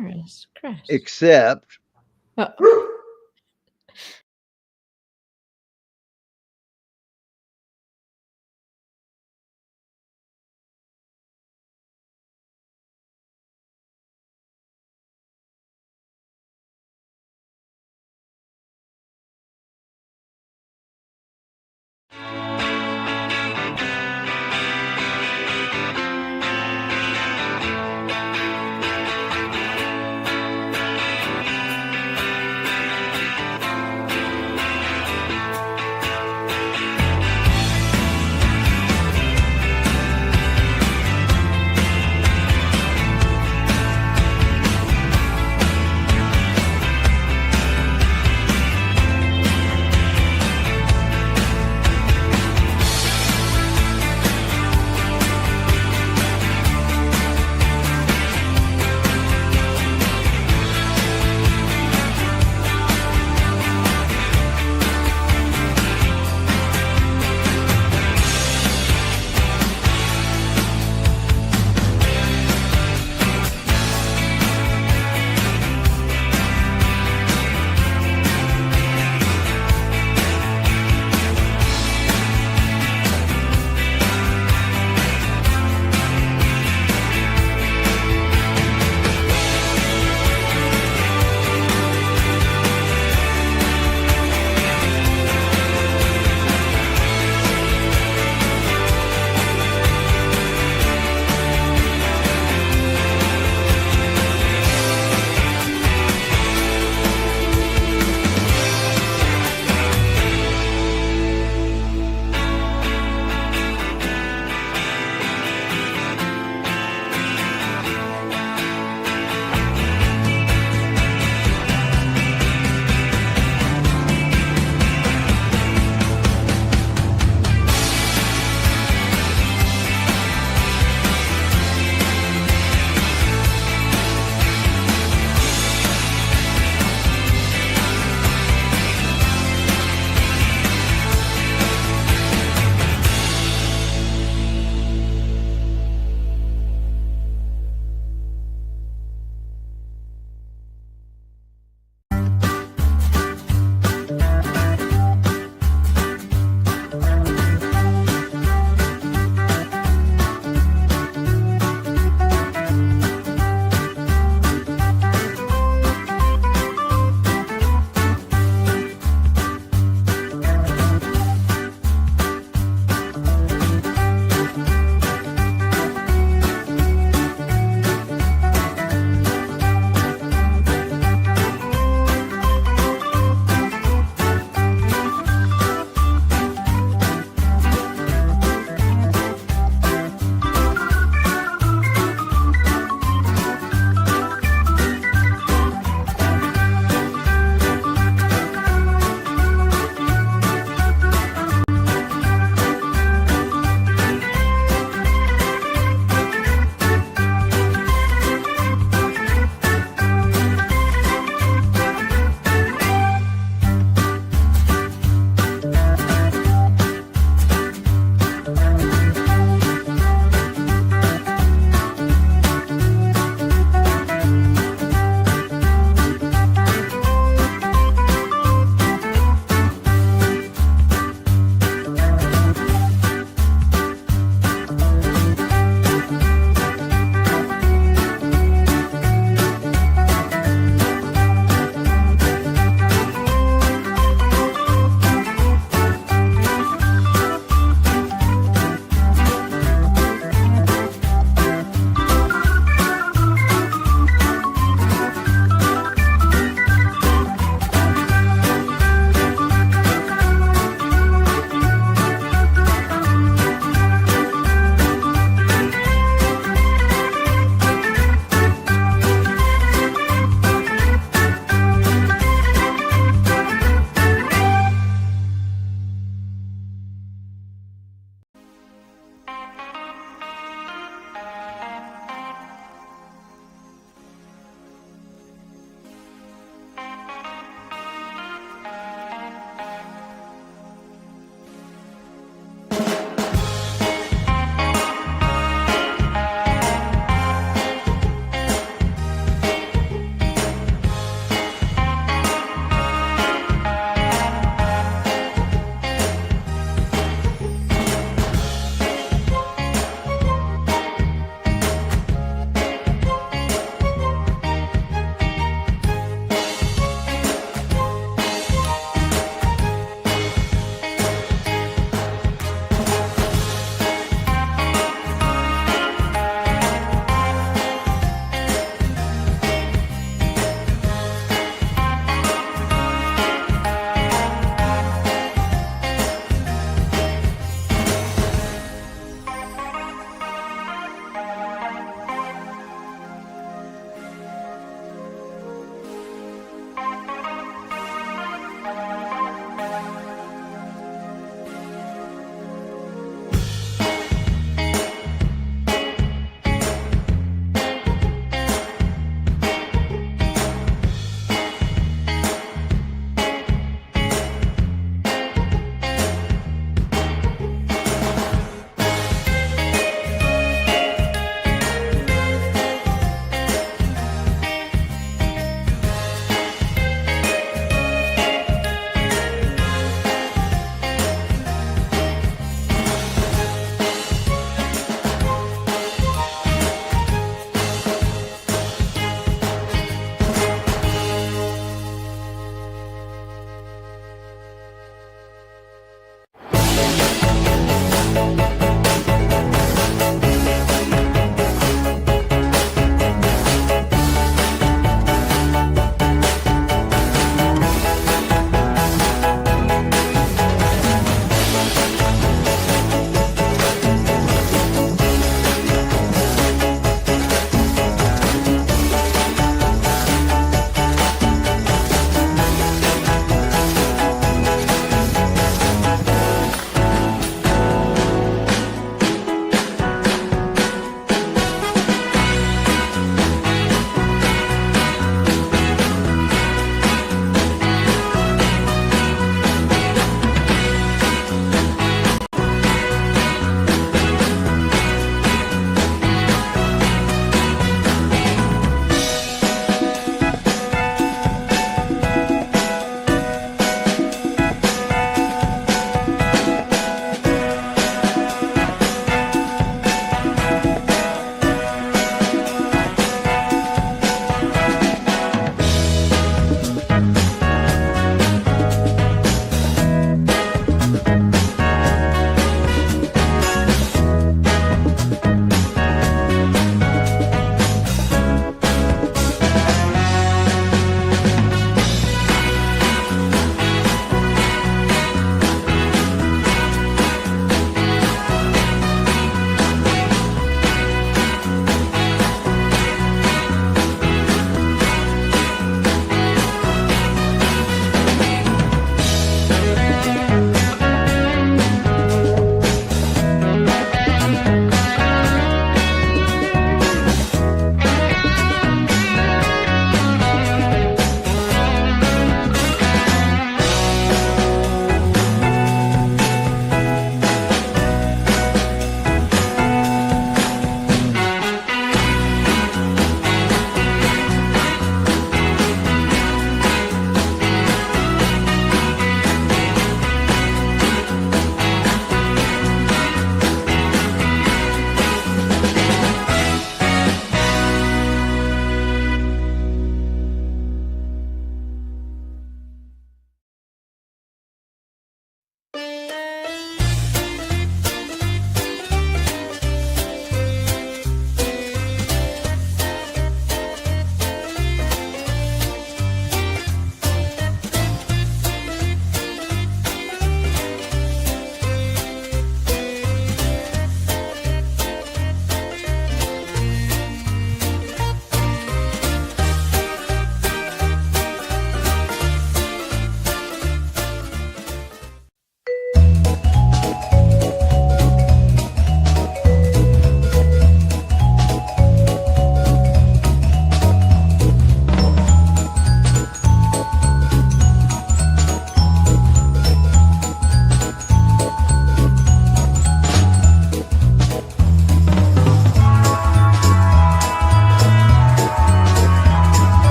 Chorus, crest. except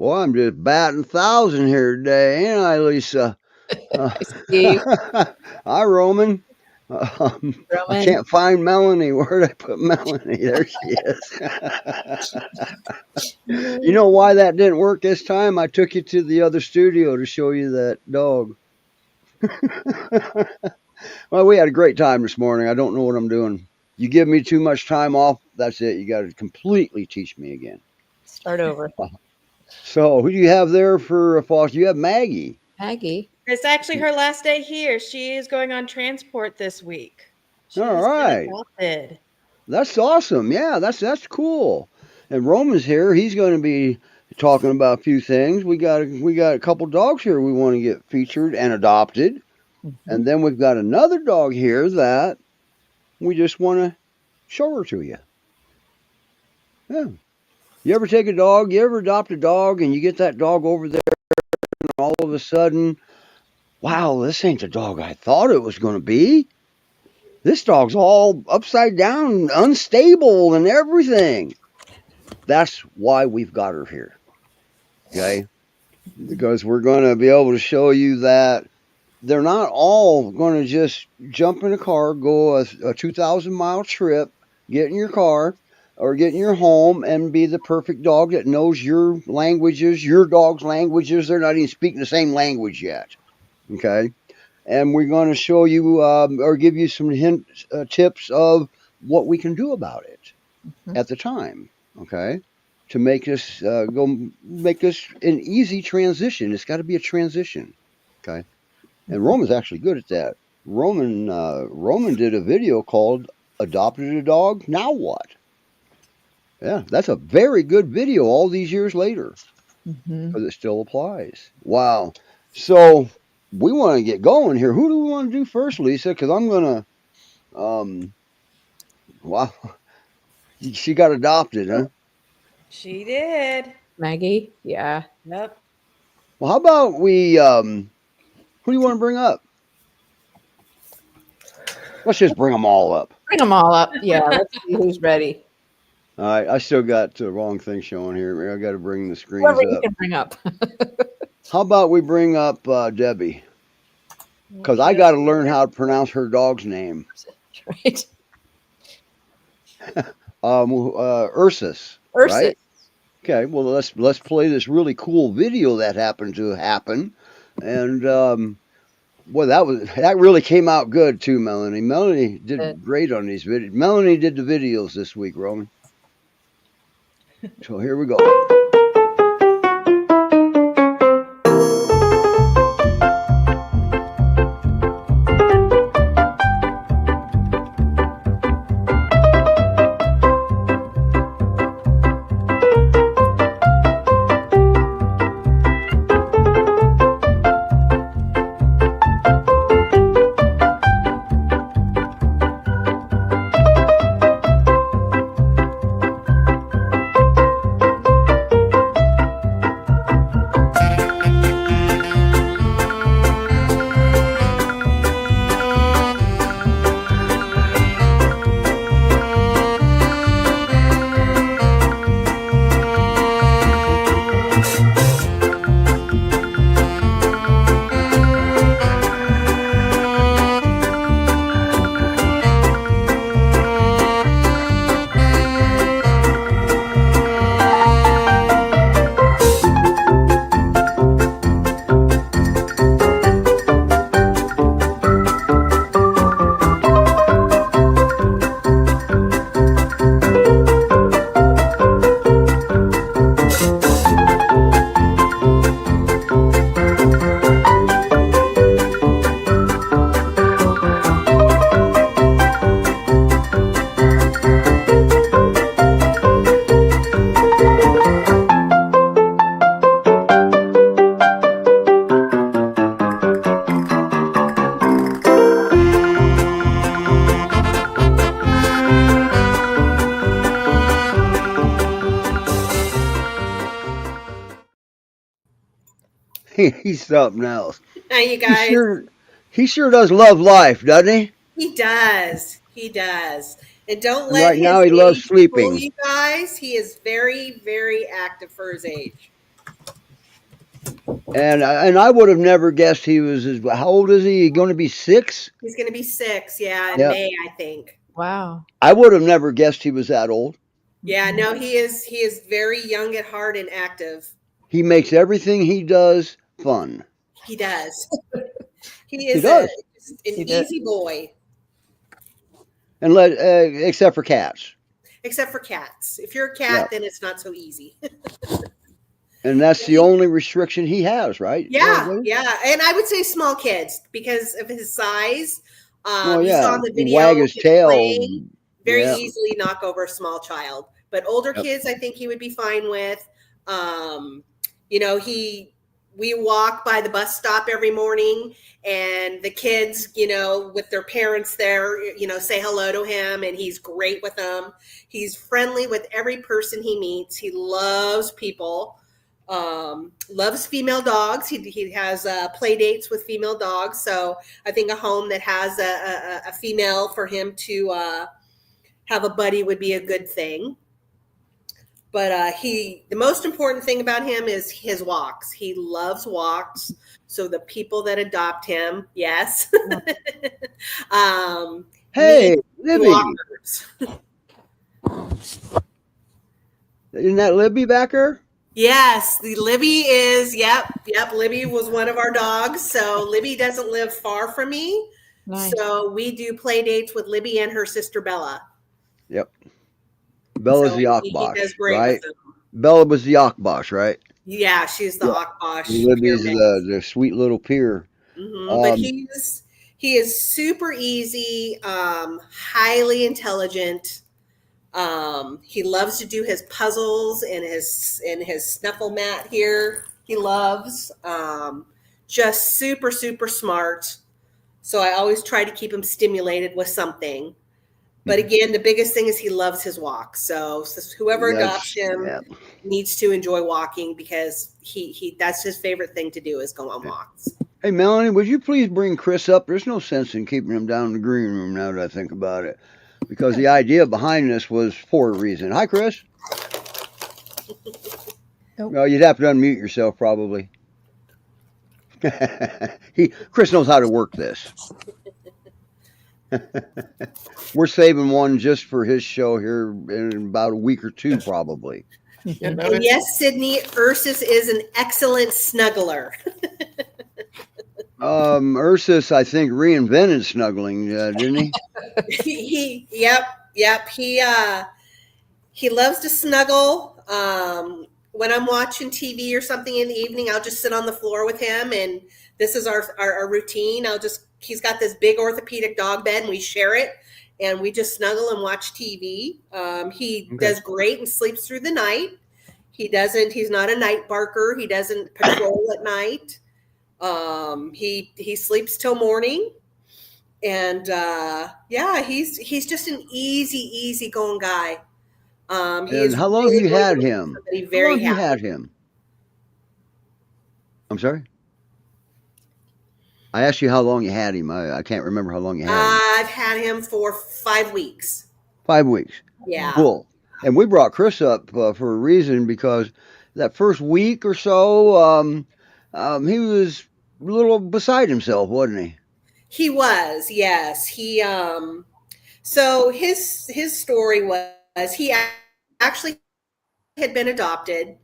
Well, I'm just batting 1,000 here today, ain't I, Lisa? Steve, Hi, Roman. I Roman. can't find Melanie. Where did I put Melanie? There she is. You know why that didn't work this time? I took you to the other studio to show you that dog. Well, we had a great time this morning. I don't know what I'm doing. You give me too much time off, that's it. You got to completely teach me again. Start over. So, who do you have there for a foster? You have Maggie. Maggie. It's actually her last day here. She is going on transport this week. All She's right. been adopted. That's awesome. Yeah, that's cool. And Roman's here. He's going to be talking about a few things. We got a couple dogs here we want to get featured and adopted. Mm-hmm. And then we've got another dog here that we just want to show her to you. Yeah. You ever take a dog, you ever adopt a dog and you get that dog over there and all of a sudden, wow, this ain't the dog I thought it was going to be. This dog's all upside down, unstable and everything. That's why we've got her here. Okay? Because we're going to be able to show you that they're not all going to just jump in a car, go a 2,000-mile trip, get in your car or get in your home and be the perfect dog that knows your languages, your dog's languages. They're not even speaking the same language yet. Okay? And we're going to show you or give you some tips of what we can do about it at the time. Okay? To make this an easy transition. It's got to be a transition. Okay? And Roman's actually good at that. Roman did a video called "Adopted a Dog, Now What?" Yeah, that's a very good video all these years later because it still applies. Wow. So we want to get going here. Who do we want to do first, Lisa? Because I'm gonna. Wow, she got adopted, huh? She did. Maggie. Yeah. Yep. Well, how about we? Who do you want to bring up? Let's just bring them all up. Bring them all up. Yeah. Let's see who's ready. All right, I still got the wrong thing showing here. I got to bring the screens Whoever you up. can bring up. How about we bring up Debbie? Because I got to learn how to pronounce her dog's name. Right. Ursus. Ursus. Right? Okay. Well, let's play this really cool video that happened to happen, and boy, that really came out good too, Melanie. Melanie did great on these videos. Melanie did the videos this week, Roman. So here we go. He's something else. Hi, you guys. He sure does love life, doesn't he? He does. He does. And don't And let right his now he loves age fool sleeping. you guys. He is very, very active for his age. And I would have never guessed he was how old is he? Going to be 6? He's going to be 6, in Yep. May, I think. Wow. I would have never guessed he was that old. Yeah, no, he is very young at heart and active. He makes everything he does fun. He does. He is does. an easy boy. And except for cats. Except for cats. If you're a cat, then it's not so easy. And that's the only restriction he has, right? Yeah. And I would say small kids because of his size. You saw in the video, wag his tail. Very easily knock over a small child. But older kids, I think he would be fine with. We walk by the bus stop every morning, and the kids, with their parents there, say hello to him, and he's great with them. He's friendly with every person he meets. He loves people, loves female dogs. He has play dates with female dogs. So I think a home that has a female for him to have a buddy would be a good thing. But the most important thing about him is his walks. He loves walks. So the people that adopt him, yes. Hey, Libby. Isn't that Libby back there? Yes, the Libby is, yep. Libby was one of our dogs. So Libby doesn't live far from me. Nice. So we do play dates with Libby and her sister Bella. Yep. Bella's the Akbosh, he does great right? with them. Bella was the Akbosh, right? Yeah, she's the Akbosh. Libby's the sweet little peer. Mm-hmm. But he is super easy, highly intelligent. He loves to do his puzzles and his snuffle mat here. He loves just super, super smart. So I always try to keep him stimulated with something. But again, the biggest thing is he loves his walk. So whoever adopts him needs to enjoy walking because he that's his favorite thing to do is go on walks. Hey, Melanie, would you please bring Chris up? There's no sense in keeping him down in the green room now that I think about it. Because the idea behind this was for a reason. Hi, Chris. Nope. Well, you'd have to unmute yourself probably. Chris knows how to work this. We're saving one just for his show here in about a week or two, probably. And yes, Sydney, Ursus is an excellent snuggler. Ursus, I think, reinvented snuggling, didn't he? Yep. He loves to snuggle. When I'm watching TV or something in the evening, I'll just sit on the floor with him, and this is our routine. He's got this big orthopedic dog bed, and we share it, and we just snuggle and watch TV. He does great and sleeps through the night. He's not a night barker. He doesn't patrol at night. He sleeps till morning. And he's just an easy going guy. And how long have you had him? How long have you had him? I'm sorry? I asked you how long you had him. I can't remember how long you had him. I've had him for 5 weeks. 5 weeks. Yeah. Cool. And we brought Chris up for a reason because that first week or so, he was a little beside himself, wasn't he? He was, yes. So his story was he actually had been adopted,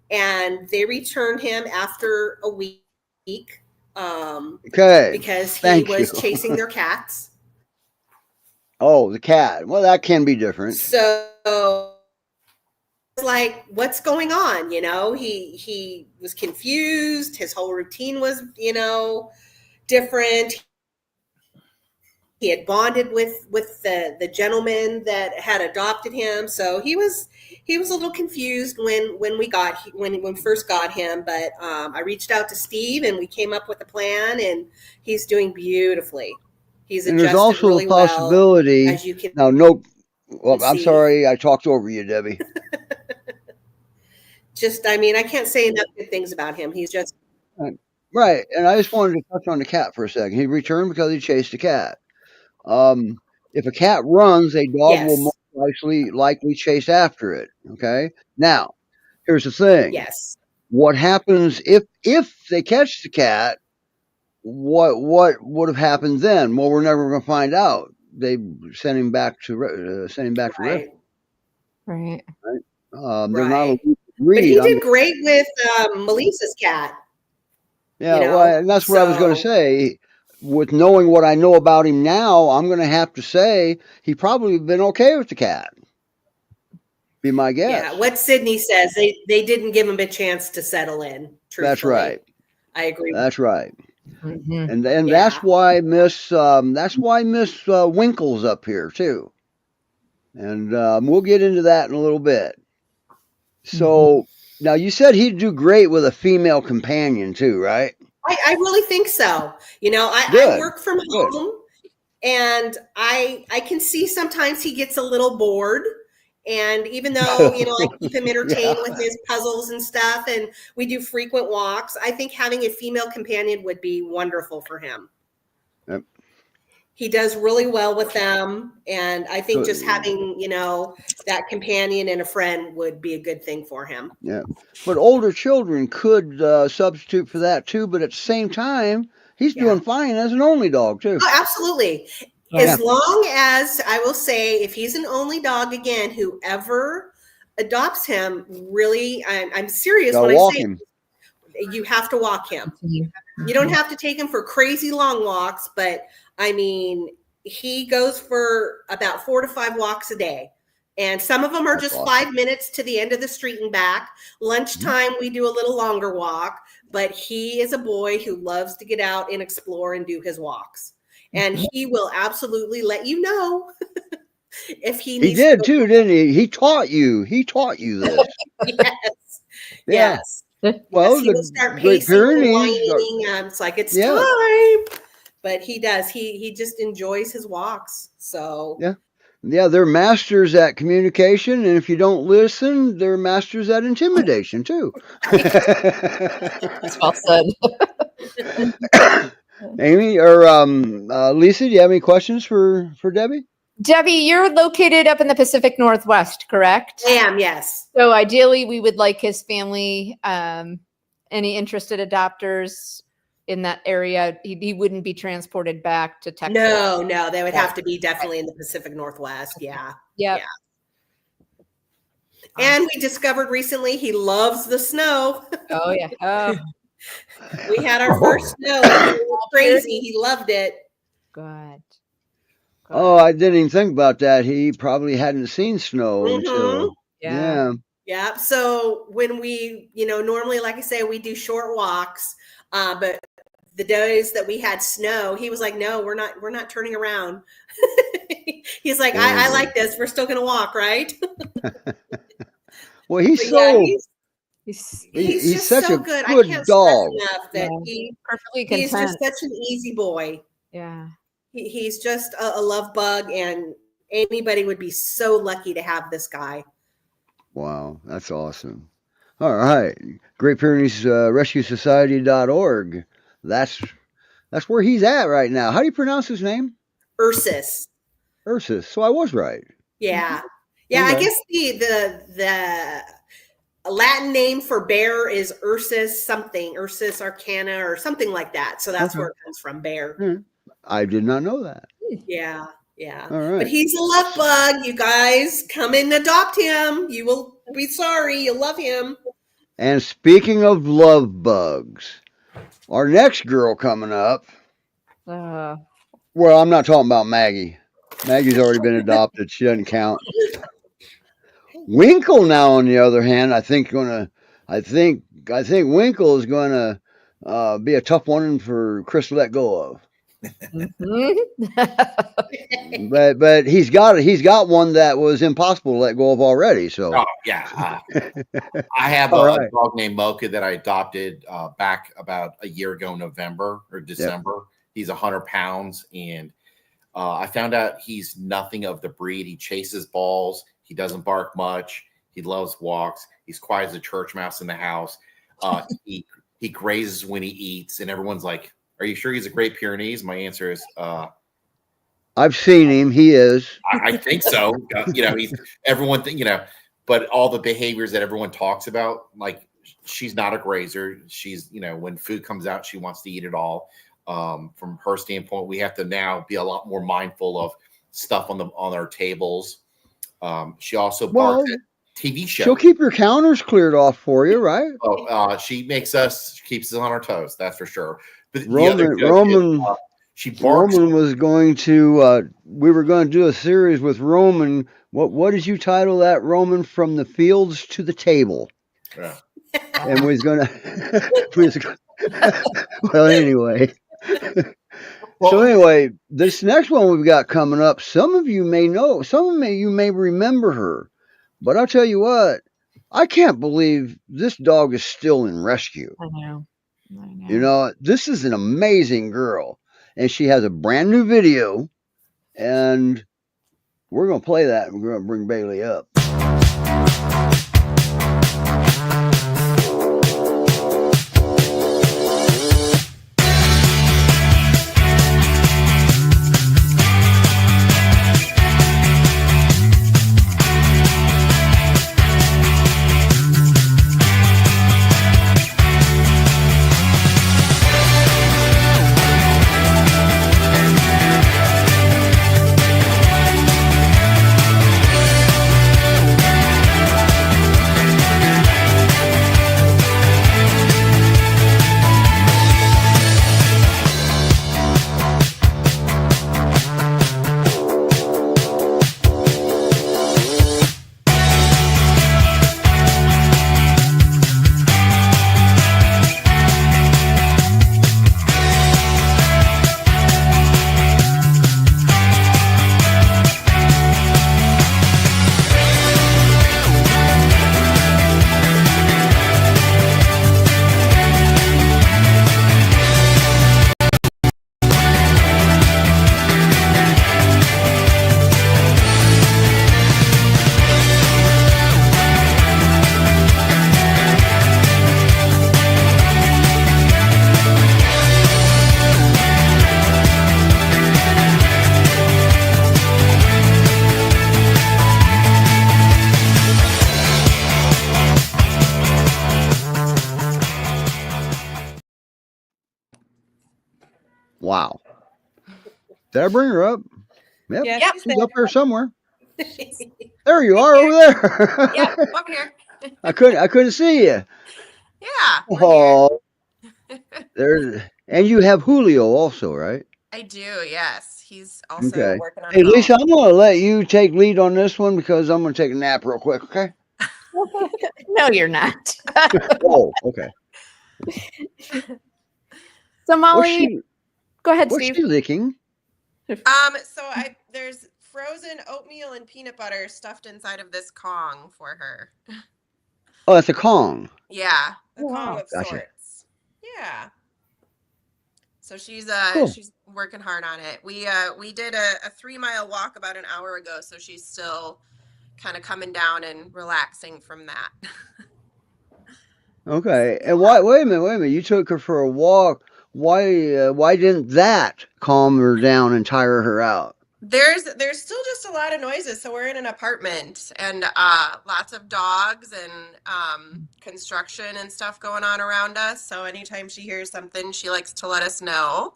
and they returned him after a week. Because he was chasing their cats. Oh, the cat. Well, that can be different. So it's like, what's going on? He was confused. His whole routine was, different. He had bonded with the gentleman that had adopted him. So he was a little confused when we first got him. But I reached out to Steve, and we came up with a plan, and he's doing beautifully. He's adjusted there's also really a possibility. well, as you can I'm sorry, I talked over you, Debbie. I can't say enough good things about him. He's just right. And I just wanted to touch on the cat for a second. He returned because he chased a cat. If a cat runs, a dog will most likely chase after it. Okay. Now, here's the thing. Yes. what happens if they catch the cat? What would have happened then? Well, we're never going to find out. They sent him back to rescue. Right. Right. They're not a But breed. he did great with Melissa's cat. Yeah, You know, well, and that's what I was going to so say. With knowing what I know about him now, I'm going to have to say he probably been okay with the cat. Be my guess. yeah, what Sydney says, they didn't give him a chance to settle in. Truthfully. That's right. I agree. That's right. Mhm. And Yeah. that's why Miss Winkle's up here too. And we'll get into that in a little bit. So now you said he'd do great with a female companion too, right? I really think so. You know, I Good. work from home, and I can see sometimes he gets a little bored. And even though, you know, I keep him entertained with his puzzles and stuff, and we do frequent walks, I think having a female companion would be wonderful for him. Yep. He does really well with them, and I think just having, you know, that companion and a friend would be a good thing for him. Yeah. But older children could substitute for that too, but at the same time, he's doing fine as an only dog too. Oh, absolutely. As long as, I will say, if he's an only dog, again, whoever adopts him, really, I'm serious when I say him. You have to walk him. You don't have to take him for crazy long walks, but I mean, he goes for about 4 to 5 walks a day. And some of them are just 5 minutes to the end of the street and back. Lunchtime, we do a little longer walk, but he is a boy who loves to get out and explore and do his walks. And he will absolutely let you know if he needs He did too, didn't he? He taught you this. Yes. Well, he will start pacing and whining. It's like, it's time. But he does. He just enjoys his walks. So yeah, they're masters at communication, and if you don't listen, they're masters at intimidation too. That's well said. Amy or Lisa, do you have any questions for Debbie? Debbie, you're located up in the Pacific Northwest, correct? I am, yes. So ideally, we would like his family, any interested adopters in that area, he wouldn't be transported back to Texas. No, they would have to be definitely in the Pacific Northwest. Yeah. Yep. And we discovered recently he loves the snow. Oh, yeah. Oh. We had our first snow. It was crazy. He loved it. Good. Oh, I didn't even think about that. He probably hadn't seen snow until. Yeah. So when we, you know, normally, like I say, we do short walks, but the days that we had snow, he was like, "No, we're not turning around." He's like, I like this. We're still gonna walk, right? Well, he's just such so a good. good I can't dog. stress enough that Perfectly he's content. just such an easy boy. Yeah. He's just a love bug, and anybody would be so lucky to have this guy. Wow, that's awesome. All right. Great Pyrenees Rescue Society.org. That's where he's at right now. How do you pronounce his name? Ursus. So I was right. Yeah. Yeah, okay. I guess the Latin name for bear is Ursus something, Ursus arcana or something like that. So that's where it comes from, bear. I did not know that. Yeah. All right. But he's a love bug. You guys come and adopt him. You will be sorry. You'll love him. And speaking of love bugs, our next girl coming up. Well, I'm not talking about Maggie. Maggie's already been adopted. She doesn't count. Winkle, now on the other hand, I think Winkle is going to be a tough one for Chris to let go of. but he's got one that was impossible to let go of already. So I have a dog named Mocha that I adopted back about a year ago, November or December. Yep. He's 100 pounds, and I found out he's nothing of the breed. He chases balls. He doesn't bark much. He loves walks. He's quiet as a church mouse in the house. He grazes when he eats, and everyone's like, "Are you sure he's a Great Pyrenees?" My answer is, I've seen him. He is. I think so. He's everyone, but all the behaviors that everyone talks about, like she's not a grazer. She's, when food comes out, she wants to eat it all. From her standpoint, we have to now be a lot more mindful of stuff on our tables. She also barks at TV shows. She'll keep your counters cleared off for you, right? She keeps us on our toes. That's for sure. But Roman she barks. Roman was going to. We were going to do a series with Roman. What did you title that, Roman? From the fields to the table. Yeah. And we was going to. Well, anyway. So anyway, this next one we've got coming up, some of you may know, you may remember her, but I'll tell you what, I can't believe this dog is still in rescue. I know. This is an amazing girl, and she has a brand new video, and we're going to play that, and we're going to bring Bailey up. Wow. Did I bring her up? Yep. Yes, She's up there somewhere. There you are over there. Yep, up here. I couldn't see you. Yeah. Oh, and you have Julio also, right? I do, yes. He's also Okay. working on Hey, it all. Lisa, I'm going to let you take lead on this one because I'm going to take a nap real quick, okay? No, you're not. Oh, okay. So Molly, go ahead, What's Steve. she licking? So there's frozen oatmeal and peanut butter stuffed inside of this Kong for her. Oh, that's a Kong. Yeah, a Wow. Kong of Gotcha. sorts. Yeah. So she's Cool. she's working hard on it. We did a 3-mile walk about an hour ago, so she's still kind of coming down and relaxing from that. Okay. And wait a minute. You took her for a walk. Why didn't that calm her down and tire her out? There's still just a lot of noises. So we're in an apartment and lots of dogs and construction and stuff going on around us. So anytime she hears something, she likes to let us know.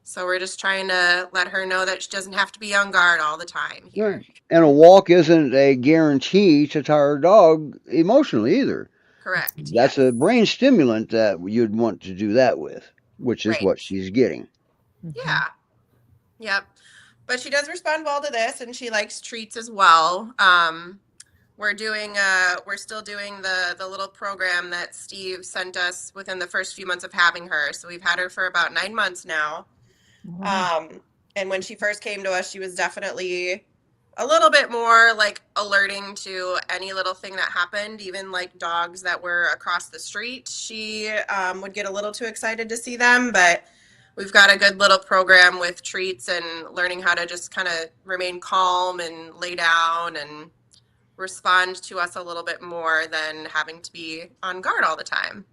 So we're just trying to let her know that she doesn't have to be on guard all the time here. Right. And a walk isn't a guarantee to tire a dog emotionally either. Correct. That's yes. a brain stimulant that you'd want to do that with, which is Right. what she's getting. Yeah. Yep. But she does respond well to this, and she likes treats as well. We're still doing the little program that Steve sent us within the first few months of having her. So we've had her for about 9 months now. And when she first came to us, she was definitely a little bit more like alerting to any little thing that happened, even like dogs that were across the street. She would get a little too excited to see them, but we've got a good little program with treats and learning how to just kind of remain calm and lay down and respond to us a little bit more than having to be on guard all the time.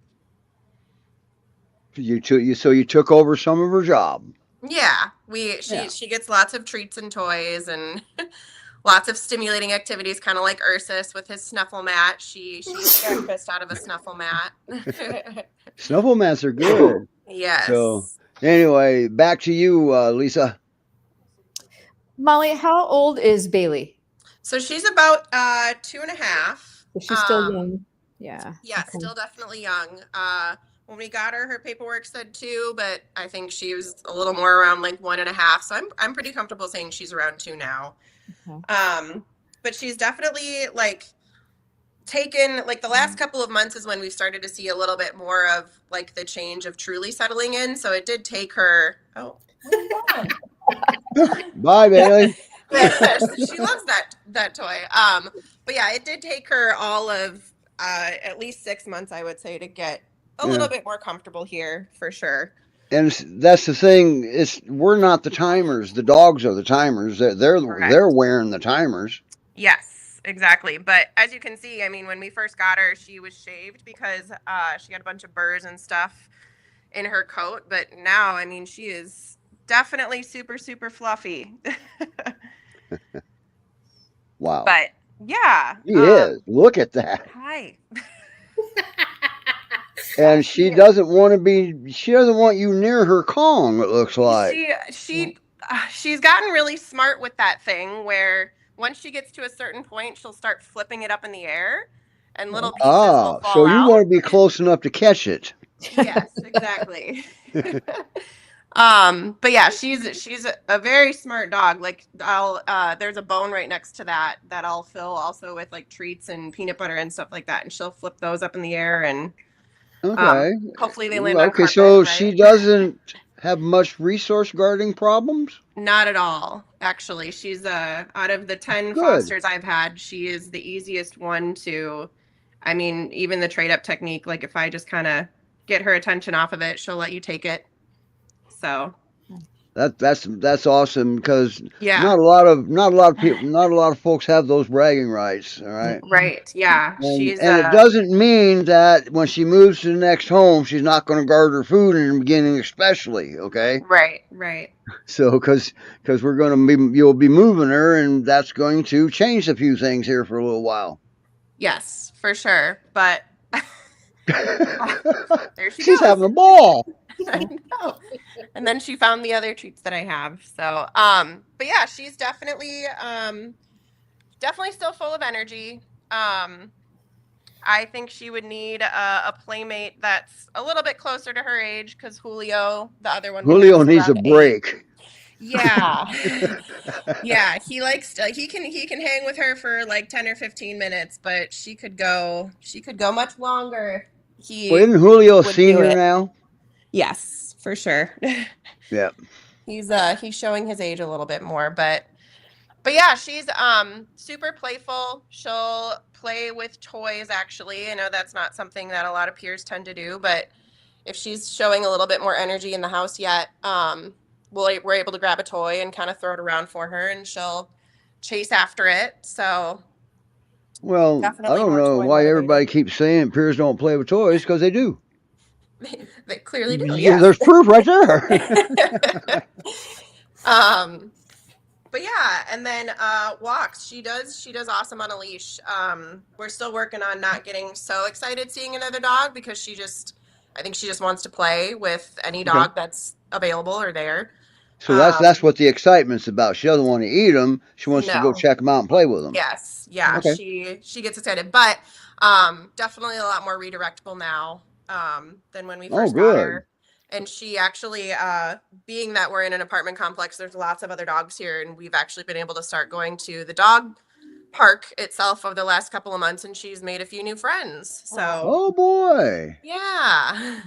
So you took over some of her job. Yeah, she gets lots of treats and toys, and lots of stimulating activities, kind of like Ursus with his snuffle mat. She eats breakfast out of a snuffle mat. Snuffle mats are good. Yes. So anyway, back to you, Lisa. Molly, how old is Bailey? So she's about 2.5. Is she still young? Yeah. Yeah, Okay. still definitely young. When we got her, her paperwork said 2, but I think she was a little more around like 1.5. So I'm pretty comfortable saying she's around 2 now. Okay. But she's definitely like taken, like the last couple of months is when we started to see a little bit more of like the change of truly settling in. So it did take her. Oh, Bye, Bailey. she loves that toy. But yeah, it did take her all of at least 6 months, I would say, to get a little bit more comfortable here for sure. And that's the thing. We're not the timers. The dogs are the timers. They're wearing the timers. Yes, exactly. But as you can see, I mean, when we first got her, she was shaved because she had a bunch of burrs and stuff in her coat. But now, I mean, she is definitely super, super fluffy. Wow. But yeah. She is. Look at that. Hi. And she doesn't want you near her Kong, it looks like. She's gotten really smart with that thing where once she gets to a certain point, she'll start flipping it up in the air and little pieces will fall so you out. want to be close enough to catch it. Yes, exactly. But yeah, she's a very smart dog. Like there's a bone right next to that I'll fill also with like treats and peanut butter and stuff like that, and she'll flip those up in the air and hopefully they land on carpet. So right? she doesn't have much resource guarding problems? Not at all, actually. She's out of the 10 fosters I've had, she is the easiest one to, I mean, even the trade up technique, like if I just kind of get her attention off of it, she'll let you take it. So that's awesome, because yeah, not a lot of folks have those bragging rights. All right. Right. Yeah. And it doesn't mean that when she moves to the next home, she's not going to guard her food in the beginning, especially. Okay. Right. So because you'll be moving her, and that's going to change a few things here for a little while. Yes, for sure. But there she's having a ball. I know. And then she found the other treats that I have. So, but yeah, she's definitely still full of energy. I think she would need a playmate that's a little bit closer to her age, because Julio, the other one, needs a break. 8. Yeah. Yeah, he likes he can hang with her for like 10 or 15 minutes, but she could go much longer. Isn't Julio senior now? Yes, for sure. Yeah. He's showing his age a little bit more, but yeah, she's super playful. She'll play with toys, actually. I know that's not something that a lot of peers tend to do, but if she's showing a little bit more energy in the house yet, we're able to grab a toy and kind of throw it around for her, and she'll chase after it. So well, I don't know why everybody keeps saying peers don't play with toys, because they do. They clearly do. Yeah, there's proof right there. But yeah, and then walks. She does awesome on a leash. We're still working on not getting so excited seeing another dog, because I think she just wants to play with any dog that's available or there. So that's what the excitement's about. She doesn't want to eat them. She wants to go check them out and play with them. Yes, yeah. Okay. She gets excited, but definitely a lot more redirectable now than when we first got her. And she actually, being that we're in an apartment complex, there's lots of other dogs here, and we've actually been able to start going to the dog park itself over the last couple of months, and she's made a few new friends. So, oh boy, yeah.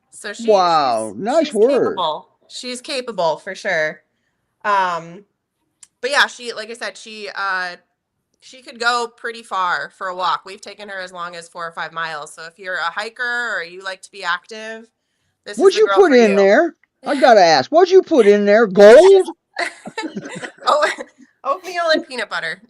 So she's nice work. Capable. She's capable for sure. But yeah, like I said, she could go pretty far for a walk. We've taken her as long as 4 or 5 miles. So if you're a hiker or you like to be active, what'd you put in there? I gotta ask. What'd you put in there? Gold? Oatmeal and peanut butter.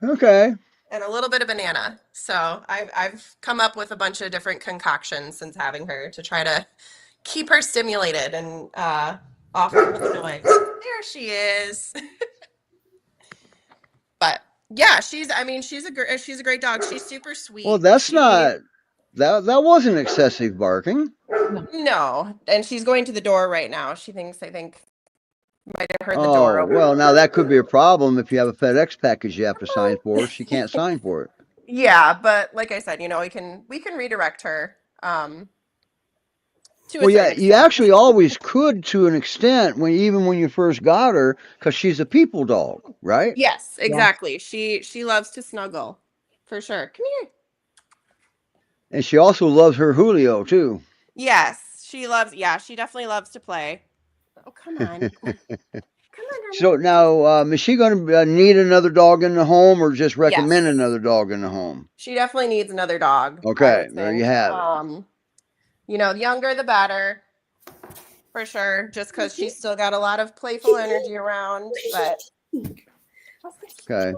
Okay. And a little bit of banana. So I've come up with a bunch of different concoctions since having her to try to keep her stimulated and off with the noise. There she is. Yeah, she's a great dog. She's super sweet. Well, that's not that wasn't excessive barking. No, and she's going to the door right now. She thinks I think might have heard the door Oh, open. well, now that could be a problem if you have a FedEx package you have to sign for. She can't sign for it. Yeah, but like I said, we can redirect her. To Well, a yeah, certain you extent. actually always could to an extent even when you first got her, because she's a people dog, right? Yes, exactly. She loves to snuggle, for sure. Come here. And she also loves her Julio too. Yes, she loves. Yeah, she definitely loves to play. Oh, come on. Come on, So Herman. now, is she going to need another dog in the home, or just recommend Yes. another dog in the home? She definitely needs another dog. I Okay, would there think. you have it. The younger the better, for sure. Just because she's still got a lot of playful energy around, but Okay.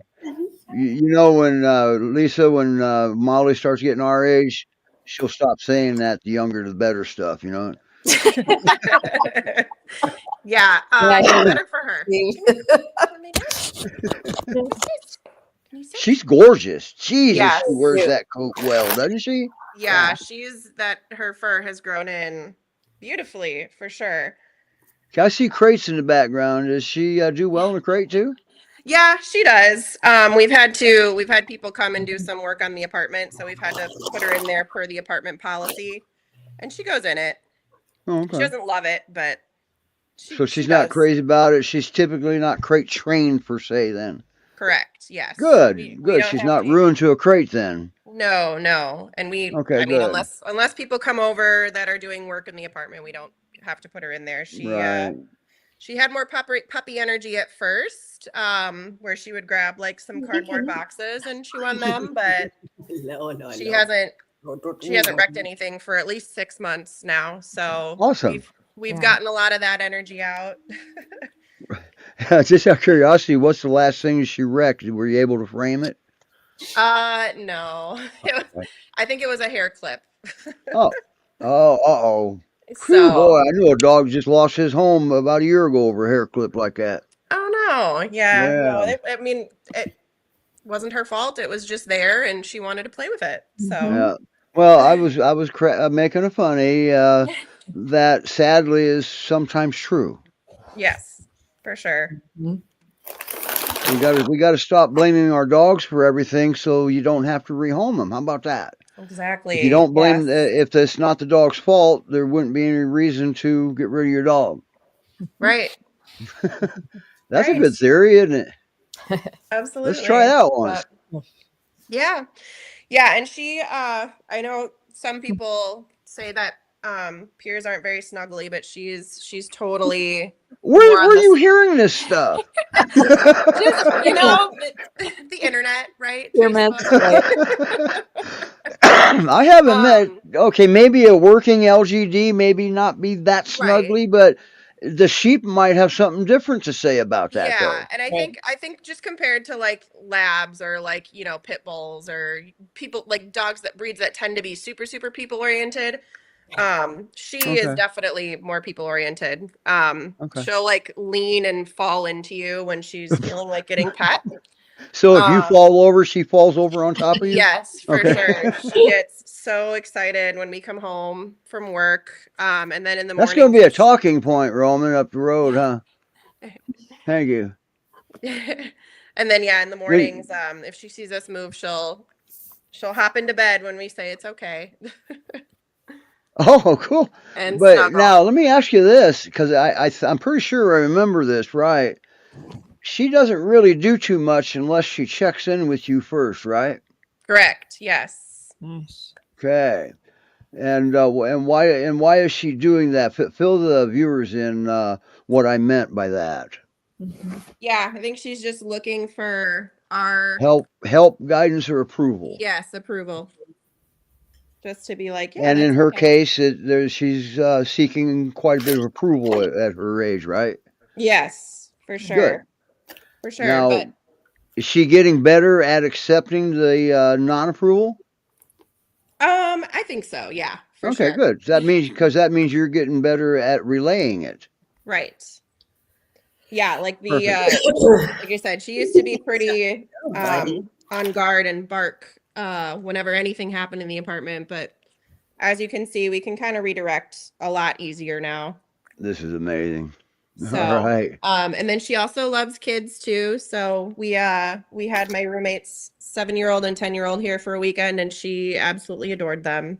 You know, when Lisa, when Molly starts getting our age, she'll stop saying that the younger the better stuff, you know? yeah, better for her. She's gorgeous. Jesus, Yes. she wears that coat well, doesn't she? Yeah, her fur has grown in beautifully, for sure. I see crates in the background. Does she do well in the crate too? Yeah, she does. We've had people come and do some work on the apartment, so we've had to put her in there per the apartment policy, and she goes in it. Oh, She okay. doesn't love it, but So she's not crazy about it. She's typically not crate trained per se then. Correct. Yes. Good. We Good. don't She's have not to. ruined to a crate then. No. And Okay, good. unless people come over that are doing work in the apartment, we don't have to put her in there. Right. She had more puppy energy at first, where she would grab like some cardboard boxes and chew on them, but she hasn't wrecked anything for at least 6 months now. So Awesome. we've gotten a lot of that energy out. Just out of curiosity, what's the last thing she wrecked? Were you able to frame it? No. I think it was a hair clip. Oh. Uh-oh. So, boy, I knew a dog just lost his home about a year ago over a hair clip like that. oh no. Yeah. No, Yeah. it wasn't her fault. It was just there and she wanted to play with it. So, Yeah. Well, I was making a funny. That sadly is sometimes true. yes, for sure. We got to stop blaming our dogs for everything, so you don't have to rehome them. How about that? Exactly. If you don't blame, if it's not the dog's fault, there wouldn't be any reason to get rid of your dog. Right. That's a good theory, isn't it? Absolutely. Let's try that once. Yeah. And she, I know some people say that Pyrs aren't very snuggly, but she's totally. Where are you hearing this stuff? The internet, right? I haven't met. Okay, maybe a working LGD, maybe not be that snuggly, but the sheep might have something different to say about that. Yeah, though. and I think just compared to like labs or like pit bulls or people like dogs breeds that tend to be super people oriented. She is definitely more people oriented. She'll like lean and fall into you when she's feeling like getting pet. So if you fall over, she falls over on top of you? Yes, for sure. She gets so excited when we come home from work. And then in the morning. That's going to be a talking point, Roman, up the road, huh? Thank you. And then in the mornings, if she sees us move, she'll hop into bed when we say it's okay. Oh, cool. And but snuggle. Now let me ask you this, because I'm pretty sure I remember this right. She doesn't really do too much unless she checks in with you first, right? Correct. Yes. Okay. And why is she doing that? Fill the viewers in what I meant by that. Yeah, I think she's just looking for our help, guidance, or approval. Yes, approval. Just to be like, and in her case, she's seeking quite a bit of approval at her age, right? Yes, for sure. Good. For sure. Now, but is she getting better at accepting the non-approval? I think so. Yeah. For okay, sure. Good. That means you're getting better at relaying it. Right. Yeah, like like I said, she used to be pretty on guard and bark whenever anything happened in the apartment. But as you can see, we can kind of redirect a lot easier now. This is amazing. So, All right. And then she also loves kids too. So we had my roommate's 7-year-old and 10-year-old here for a weekend, and she absolutely adored them.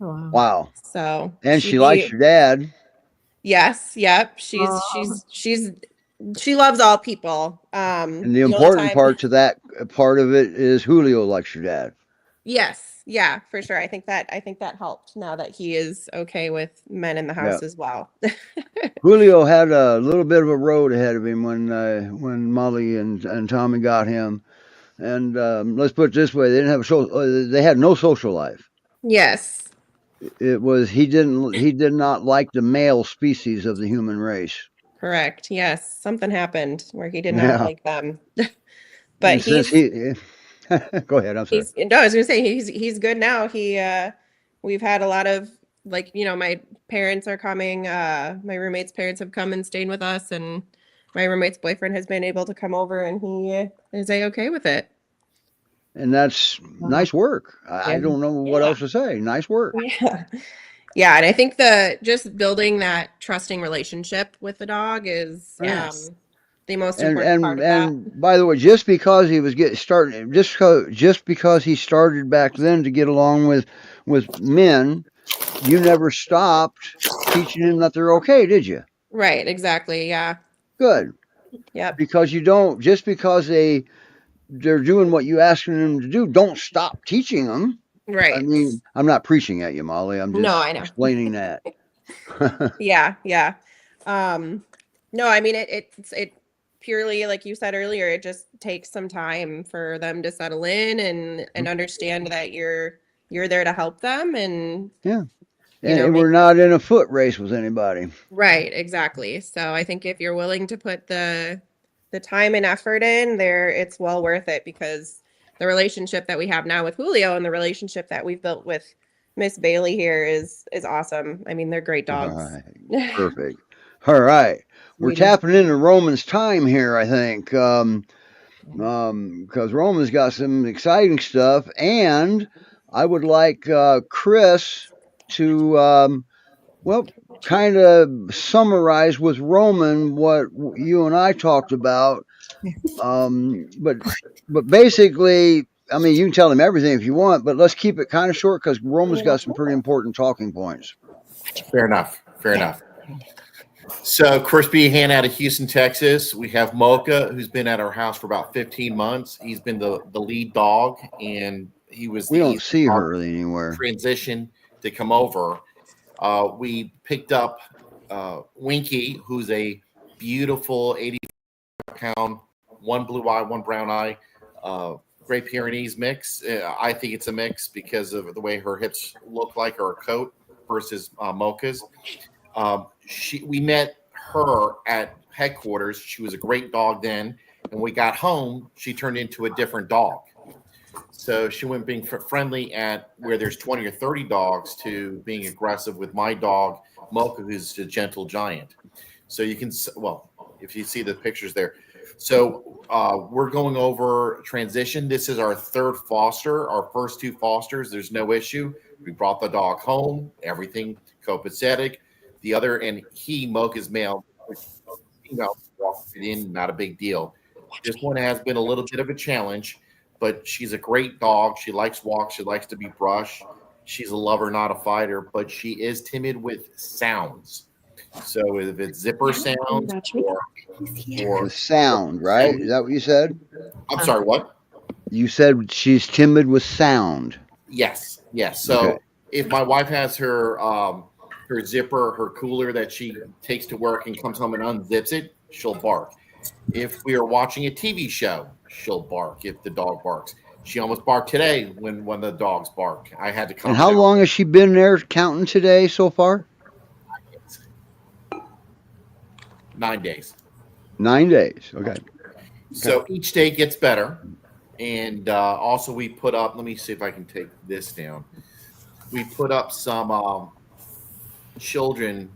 Wow. Wow. So And she likes your dad. Yes. Yep. She loves all people. And the important part to that part of it is Julio likes your dad. Yes. Yeah, for sure. I think that helped now that he is okay with men in the house as well. Julio had a little bit of a road ahead of him when Molly and Tommy got him. And let's put it this way: they didn't have they had no social life. Yes. It was he did not like the male species of the human race. Correct. Yes, something happened where he did not like them. But go ahead. I'm sorry. No, I was gonna say he's good now. We've had a lot of, like, my parents are coming. My roommate's parents have come and stayed with us, and my roommate's boyfriend has been able to come over, and he is okay with it. And that's nice work. I don't know what else to say. Nice work. Yeah, and I think just building that trusting relationship with the dog is the most important part of that. And by the way, just because he was just because he started back then to get along with men, you never stopped teaching him that they're okay, did you? Right, exactly. Yeah. Good. Yeah. Because you don't, just because they're doing what you asking them to do, don't stop teaching them. Right. I mean, I'm not preaching at you, Molly. I'm just explaining that. Yeah. No, I mean, it purely, like you said earlier, it just takes some time for them to settle in and understand that you're there to help them. And and we're not in a foot race with anybody. Right, exactly. So I think if you're willing to put the time and effort in there, it's well worth it, because the relationship that we have now with Julio and the relationship that we've built with Miss Bailey here is awesome. I mean, they're great dogs. All right. Perfect. All right. We're tapping into Roman's time here, I think, because Roman's got some exciting stuff, and I would like Chris to, kind of summarize with Roman what you and I talked about. But basically, I mean, you can tell him everything if you want, but let's keep it kind of short because Roman's got some pretty important talking points. Fair enough. So, Crispy Hand out of Houston, Texas. We have Mocha, who's been at our house for about 15 months. He's been the lead dog, and we don't see her anywhere. Transition to come over. We picked up Winky, who's a beautiful 85-pound, one blue eye, one brown eye, Great Pyrenees mix. I think it's a mix because of the way her hips look like, or her coat versus Mocha's. We met her at headquarters. She was a great dog then, and when we got home, she turned into a different dog. So she went being friendly at where there's 20 or 30 dogs to being aggressive with my dog, Mocha, who's a gentle giant. So you can, if you see the pictures there. So we're going over transition. This is our third foster. Our first two fosters, there's no issue. We brought the dog home, everything copacetic. The other, and Mocha's male, walked it in, not a big deal. This one has been a little bit of a challenge, but she's a great dog. She likes walks. She likes to be brushed. She's a lover, not a fighter, but she is timid with sounds. So if it's zipper sounds or sound, right? Is that what you said? I'm sorry, what? You said she's timid with sound. Yes. So if my wife has her zipper, her cooler that she takes to work and comes home and unzips it, she'll bark. If we are watching a TV show, she'll bark if the dog barks. She almost barked today when one of the dogs bark. I had to come. And how long has she been there counting today so far? 9 days. 9 days. Okay. So each day gets better. And also we put up, let me see if I can take this down. We put up some children.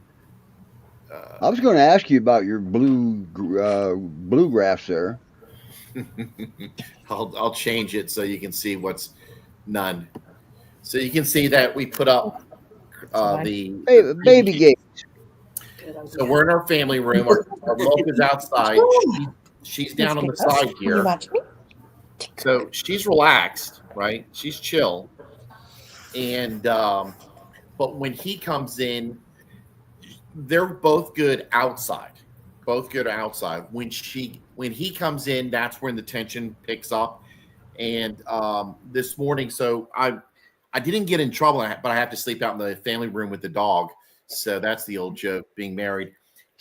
I was going to ask you about your blue graphs there. I'll change it so you can see what's none. So you can see that we put up the baby gate. So we're in our family room. Our milk is outside. She's down on the side here. So she's relaxed, right? She's chill. And but when he comes in, they're both good outside. Both good outside. When he comes in, that's when the tension picks up. And this morning, so I didn't get in trouble, but I have to sleep out in the family room with the dog. So that's the old joke, being married.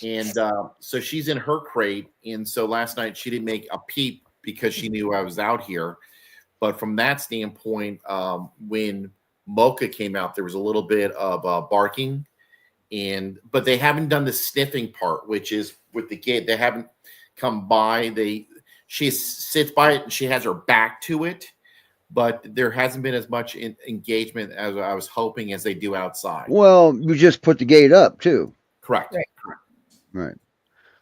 And so she's in her crate. And so last night she didn't make a peep because she knew I was out here. But from that standpoint, when Mocha came out, there was a little bit of barking. But they haven't done the sniffing part, which is with the gate. They haven't come by. She sits by it and she has her back to it. But there hasn't been as much engagement as I was hoping as they do outside. Well, you just put the gate up too. Correct. Right.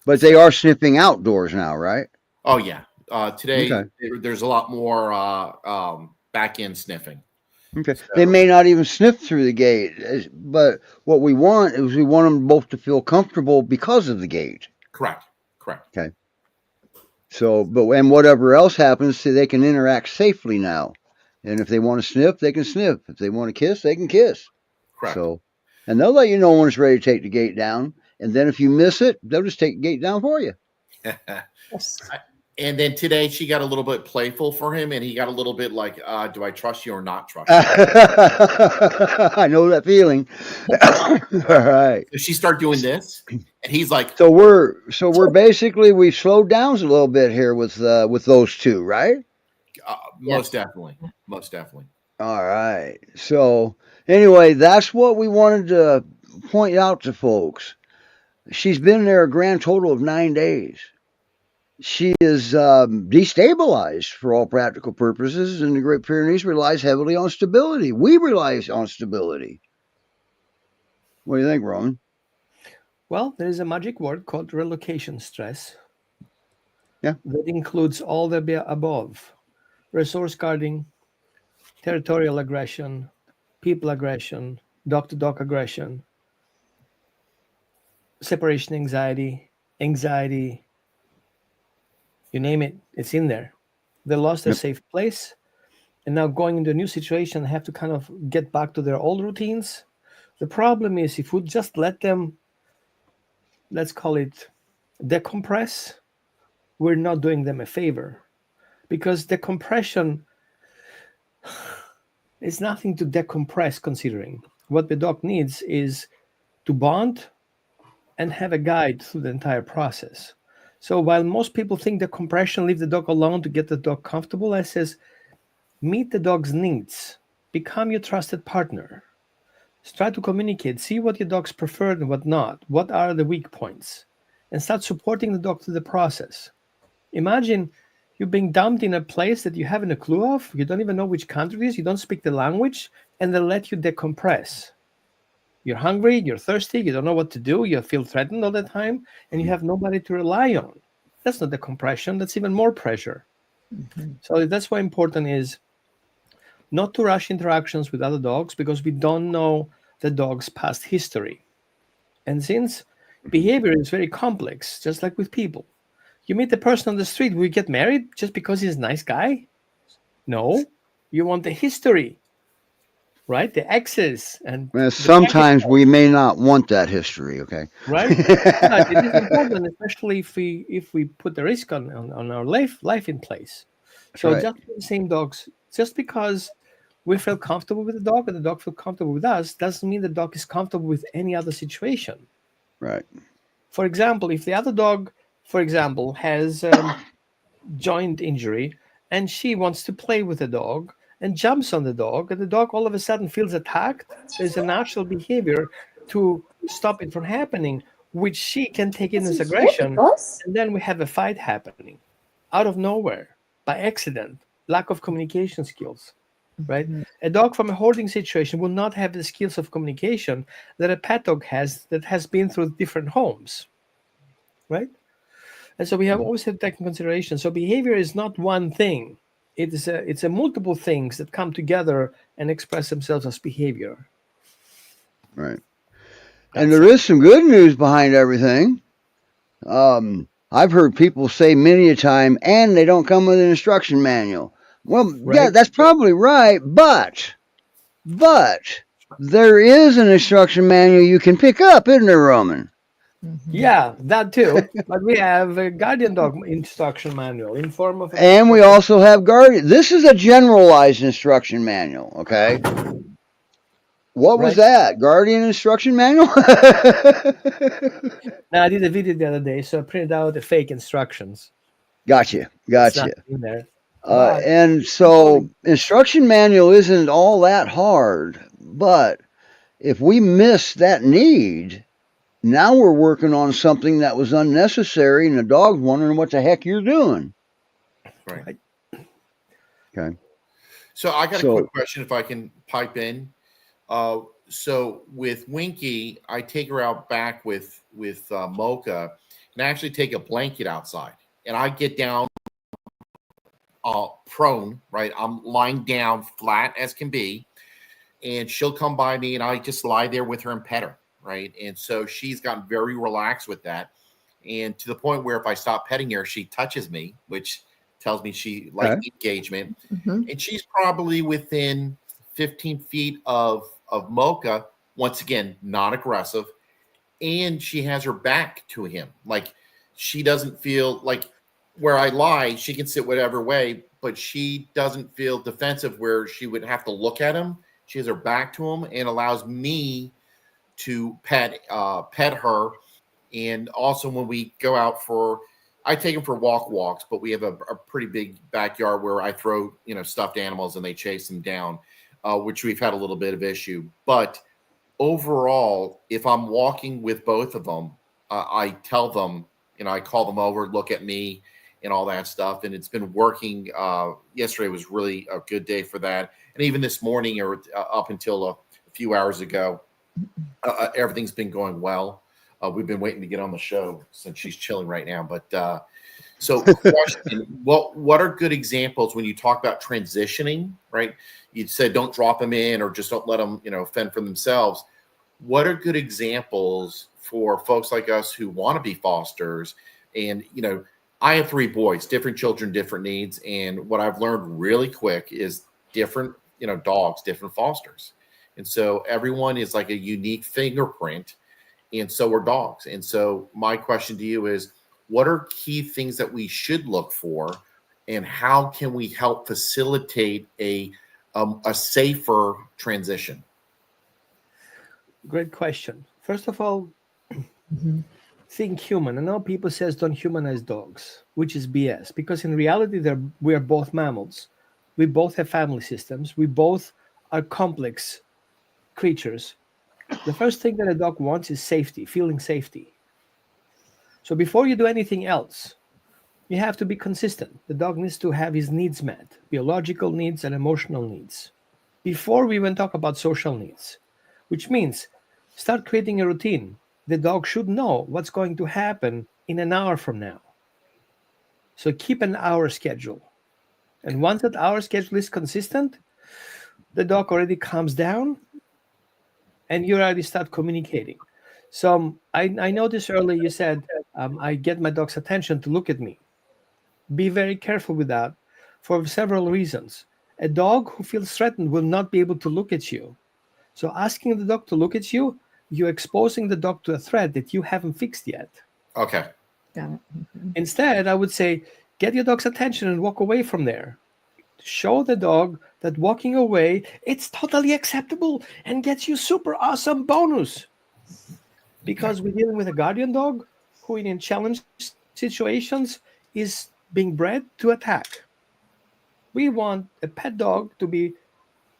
But they are sniffing outdoors now, right? Oh yeah. Today there's a lot more back end sniffing. Okay. So, they may not even sniff through the gate, but what we want is we want them both to feel comfortable because of the gate. Correct. Okay. So, and whatever else happens, so they can interact safely now. And if they want to sniff, they can sniff. If they want to kiss, they can kiss. Correct. So, and they'll let you know when it's ready to take the gate down. And then if you miss it, they'll just take the gate down for you. And then today she got a little bit playful for him, and he got a little bit like, do I trust you or not trust you? I know that feeling. All right. So she started doing this, and he's like, So we're basically, we've slowed down a little bit here with those two, right? Most definitely. All right. So anyway, that's what we wanted to point out to folks. She's been there a grand total of 9 days. She is destabilized for all practical purposes, and the Great Pyrenees relies heavily on stability. We rely on stability. What do you think, Roman? Well, there is a magic word called relocation stress. Yeah. That includes all the above: resource guarding, territorial aggression, people aggression, dog-to-dog aggression, separation anxiety, you name it, it's in there. They lost their safe place, and now going into a new situation, they have to kind of get back to their old routines. The problem is if we just let them, let's call it decompress, we're not doing them a favor, because decompression is nothing to decompress, considering what the dog needs is to bond and have a guide through the entire process. So while most people think decompression, leave the dog alone to get the dog comfortable, I says, meet the dog's needs, become your trusted partner. Try to communicate, see what your dog's preferred and what not, what are the weak points, and start supporting the dog through the process. Imagine you're being dumped in a place that you haven't a clue of, you don't even know which country it is, you don't speak the language, and they let you decompress. You're hungry, you're thirsty, you don't know what to do, you feel threatened all the time, and you have nobody to rely on. That's not decompression, that's even more pressure. So that's why important is not to rush interactions with other dogs, because we don't know the dog's past history. And since behavior is very complex, just like with people, you meet the person on the street, will you get married just because he's a nice guy? No, you want the history. Right, the exes and sometimes we may not want that history. Okay, right. But it is important, especially if we put the risk on our life in place. So right. Just the same dogs, just because we feel comfortable with the dog and the dog feels comfortable with us, doesn't mean the dog is comfortable with any other situation. Right. For example, if the other dog, has joint injury and she wants to play with the dog and jumps on the dog, and the dog all of a sudden feels attacked, there's a natural behavior to stop it from happening, which she can take in as aggression, and then we have a fight happening out of nowhere, by accident, lack of communication skills, right? Mm-hmm. A dog from a hoarding situation will not have the skills of communication that a pet dog has that has been through different homes, right? And so we have always had to take in consideration. So behavior is not one thing. It's a multiple things that come together and express themselves as behavior. Right. And there is some good news behind everything. I've heard people say many a time, and they don't come with an instruction manual. Well, Right. yeah, that's probably right, but there is an instruction manual you can pick up, isn't there, Roman? Yeah, that too. But we have a guardian dog instruction manual in form of. And we also have guardian. This is a generalized instruction manual, okay? What was that? Guardian instruction manual? Now, I did a video the other day, so I printed out the fake instructions. Gotcha. It's not in there. And so instruction manual isn't all that hard, but if we miss that need, now we're working on something that was unnecessary, and the dog's wondering what the heck you're doing. Right. Okay. So I got a quick question, if I can pipe in. So with Winky, I take her out back with Mocha, and I actually take a blanket outside, and I get down prone, right? I'm lying down flat as can be, and she'll come by me, and I just lie there with her and pet her, right? And so she's gotten very relaxed with that, and to the point where if I stop petting her, she touches me, which tells me she likes engagement. And she's probably within 15 feet of Mocha, once again, not aggressive. And she has her back to him. Like, she doesn't feel like where I lie, she can sit whatever way, but she doesn't feel defensive where she would have to look at him. She has her back to him and allows me to pet her. And also when we go out I take them for walks, but we have a pretty big backyard where I throw, stuffed animals and they chase them down, which we've had a little bit of issue. But overall, if I'm walking with both of them, I tell them, I call them over, look at me and all that stuff. And it's been working. Yesterday was really a good day for that. And even this morning or up until a few hours ago, everything's been going well. We've been waiting to get on the show since she's chilling right now. But so question, what are good examples when you talk about transitioning, right? You said don't drop them in or just don't let them, fend for themselves. What are good examples for folks like us who want to be fosters? And, I have 3 boys, different children, different needs. And what I've learned really quick is different, dogs, different fosters. And so everyone is like a unique fingerprint. And so are dogs. And so my question to you is, what are key things that we should look for, and how can we help facilitate a safer transition? Great question. First of all, think human. I know people says don't humanize dogs, which is BS, because in reality, we are both mammals. We both have family systems. We both are complex creatures. The first thing that a dog wants is safety, feeling safety. So before you do anything else, you have to be consistent. The dog needs to have his needs met, biological needs and emotional needs, before we even talk about social needs, which means start creating a routine. The dog should know what's going to happen in an hour from now. So keep an hour schedule. And once that hour schedule is consistent, the dog already calms down, and you already start communicating. So I noticed earlier you said, I get my dog's attention to look at me. Be very careful with that for several reasons. A dog who feels threatened will not be able to look at you. So asking the dog to look at you, you're exposing the dog to a threat that you haven't fixed yet. Okay. Got it. Instead, I would say, get your dog's attention and walk away from there. Show the dog that walking away, it's totally acceptable and gets you super awesome bonus. Because we're dealing with a guardian dog who in challenge situations is being bred to attack. We want a pet dog to be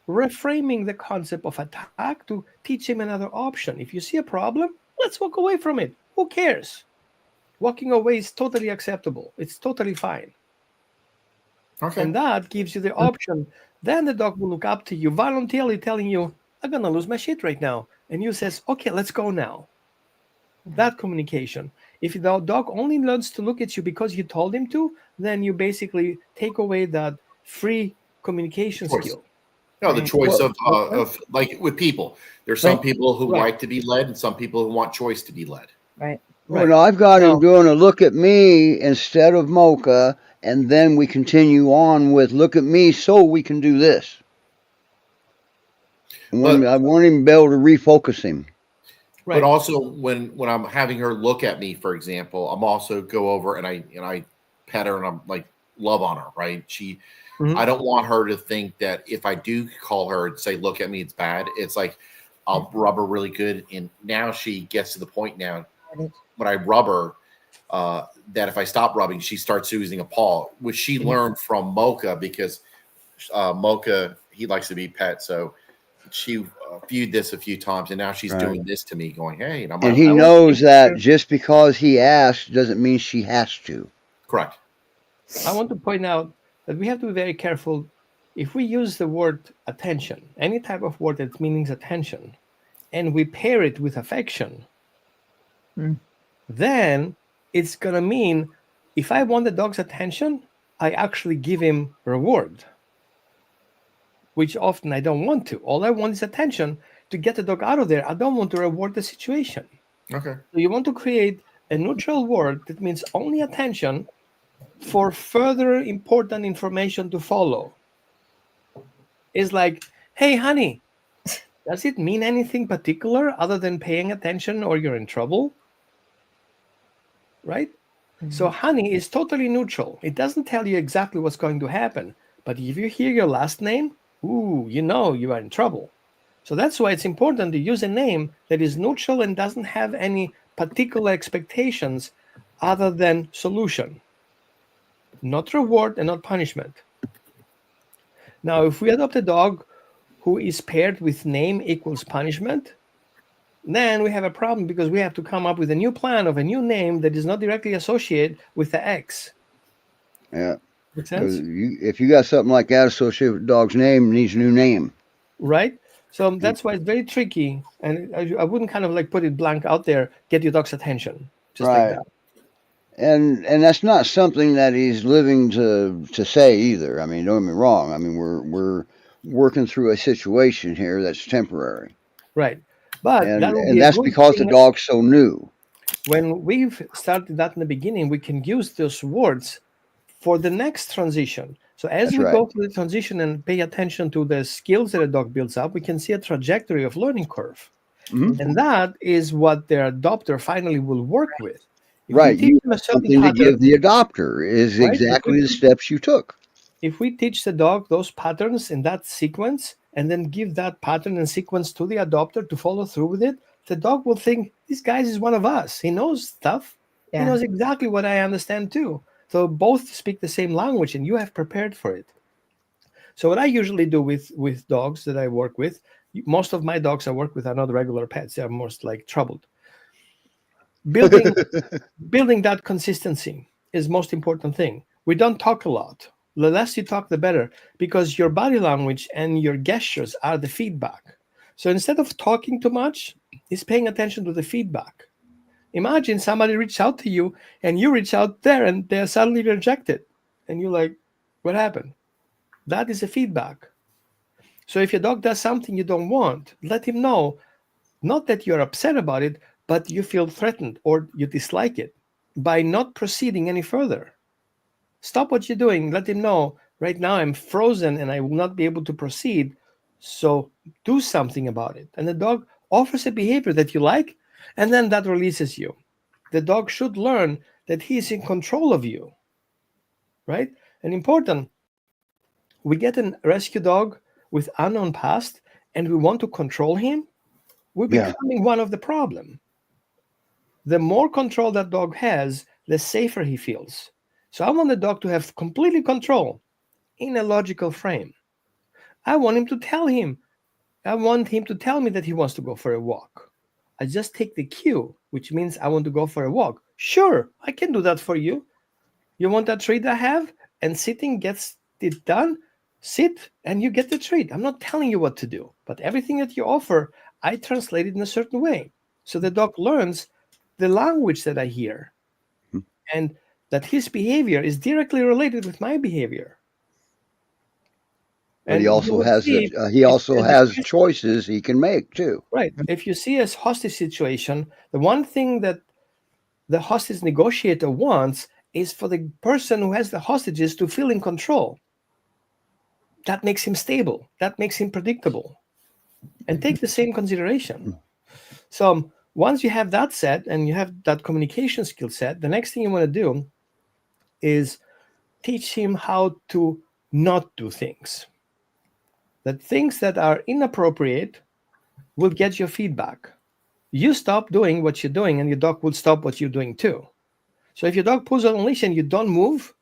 reframing the concept of attack to teach him another option. If you see a problem, let's walk away from it. Who cares? Walking away is totally acceptable. It's totally fine. Okay. And that gives you the option. Then the dog will look up to you, voluntarily telling you, I'm going to lose my shit right now. And you says, okay, let's go now. That communication. If the dog only learns to look at you because you told him to, then you basically take away that free communication Choice. skill. No, the Right. choice Well, of like with people. There's some Right. people who Right. like to be led, and some people who want choice to be led. Right. Well, Right. no, I've got Now- him doing a look at me instead of Mocha, and then we continue on with look at me so we can do this. I want him to be able to refocus him. Right. But also when I'm having her look at me, for example, I'm also go over and I pet her and I'm like love on her, right? Mhm. I don't want her to think that if I do call her and say, look at me, it's bad. It's like I'll rub her really good. And now she gets to the point now when I rub her, that if I stop rubbing, she starts using a paw, which she learned from Mocha because Mocha, he likes to be pet. So she viewed this a few times, and now she's doing this to me, going, "Hey," and I'm And like, he knows that just because he asked doesn't mean she has to. correct. I want to point out that we have to be very careful. If we use the word attention, any type of word that means attention, and we pair it with affection, then it's going to mean if I want the dog's attention, I actually give him reward, which often I don't want to. All I want is attention to get the dog out of there. I don't want to reward the situation. Okay. So you want to create a neutral word that means only attention for further important information to follow. It's like, hey, honey, does it mean anything particular other than paying attention or you're in trouble? Right? So honey is totally neutral. It doesn't tell you exactly what's going to happen. But if you hear your last name, ooh, you know you are in trouble. So that's why it's important to use a name that is neutral and doesn't have any particular expectations other than solution. Not reward and not punishment. Now, if we adopt a dog who is paired with name equals punishment, then we have a problem because we have to come up with a new plan of a new name that is not directly associated with the X. Yeah. Make sense? If you got something like that associated with the dog's name, it needs a new name. Right? So that's why it's very tricky. And I wouldn't kind of like put it blank out there, get your dog's attention. Just like that. And that's not something that he's living to say either. I mean, don't get me wrong. I mean, we're working through a situation here that's temporary. Right. But and that's because the dog's so new. When we've started that in the beginning, we can use those words for the next transition. So as we go through the transition and pay attention to the skills that a dog builds up, we can see a trajectory of learning curve. And that is what their adopter finally will work with. If You have something to give the adopter is exactly the steps you took. If we teach the dog those patterns in that sequence and then give that pattern and sequence to the adopter to follow through with it, the dog will think, this guy is one of us. He knows stuff. Yeah. He knows exactly what I understand too. So both speak the same language and you have prepared for it. So what I usually do with dogs that I work with, most of my dogs I work with are not regular pets. They're most like troubled. Building that consistency is most important thing. We don't talk a lot. The less you talk, the better, because your body language and your gestures are the feedback. So instead of talking too much, it's paying attention to the feedback. Imagine somebody reached out to you and you reach out there and they're suddenly rejected. And you're like, what happened? That is a feedback. So if your dog does something you don't want, let him know, not that you're upset about it, but you feel threatened or you dislike it by not proceeding any further. Stop what you're doing. Let him know, right now I'm frozen and I will not be able to proceed. So do something about it. And the dog offers a behavior that you like, and then that releases you. The dog should learn that he's in control of you, right? And important, we get a rescue dog with unknown past and we want to control him, we're becoming one of the problem. The more control that dog has, the safer he feels. So I want the dog to have completely control in a logical frame. I want him to tell me that he wants to go for a walk. I just take the cue, which means I want to go for a walk. Sure, I can do that for you. You want that treat I have? And sitting gets it done? Sit and you get the treat. I'm not telling you what to do, but everything that you offer, I translate it in a certain way. So the dog learns the language that I hear, and that his behavior is directly related with my behavior. But he also has choices he can make too. Right. If you see a hostage situation, the one thing that the hostage negotiator wants is for the person who has the hostages to feel in control. That makes him stable. That makes him predictable. And take the same consideration. So once you have that set and you have that communication skill set, the next thing you want to do is teach him how to not do things. That things that are inappropriate will get your feedback. You stop doing what you're doing and your dog will stop what you're doing too. So if your dog pulls on a leash and you don't move,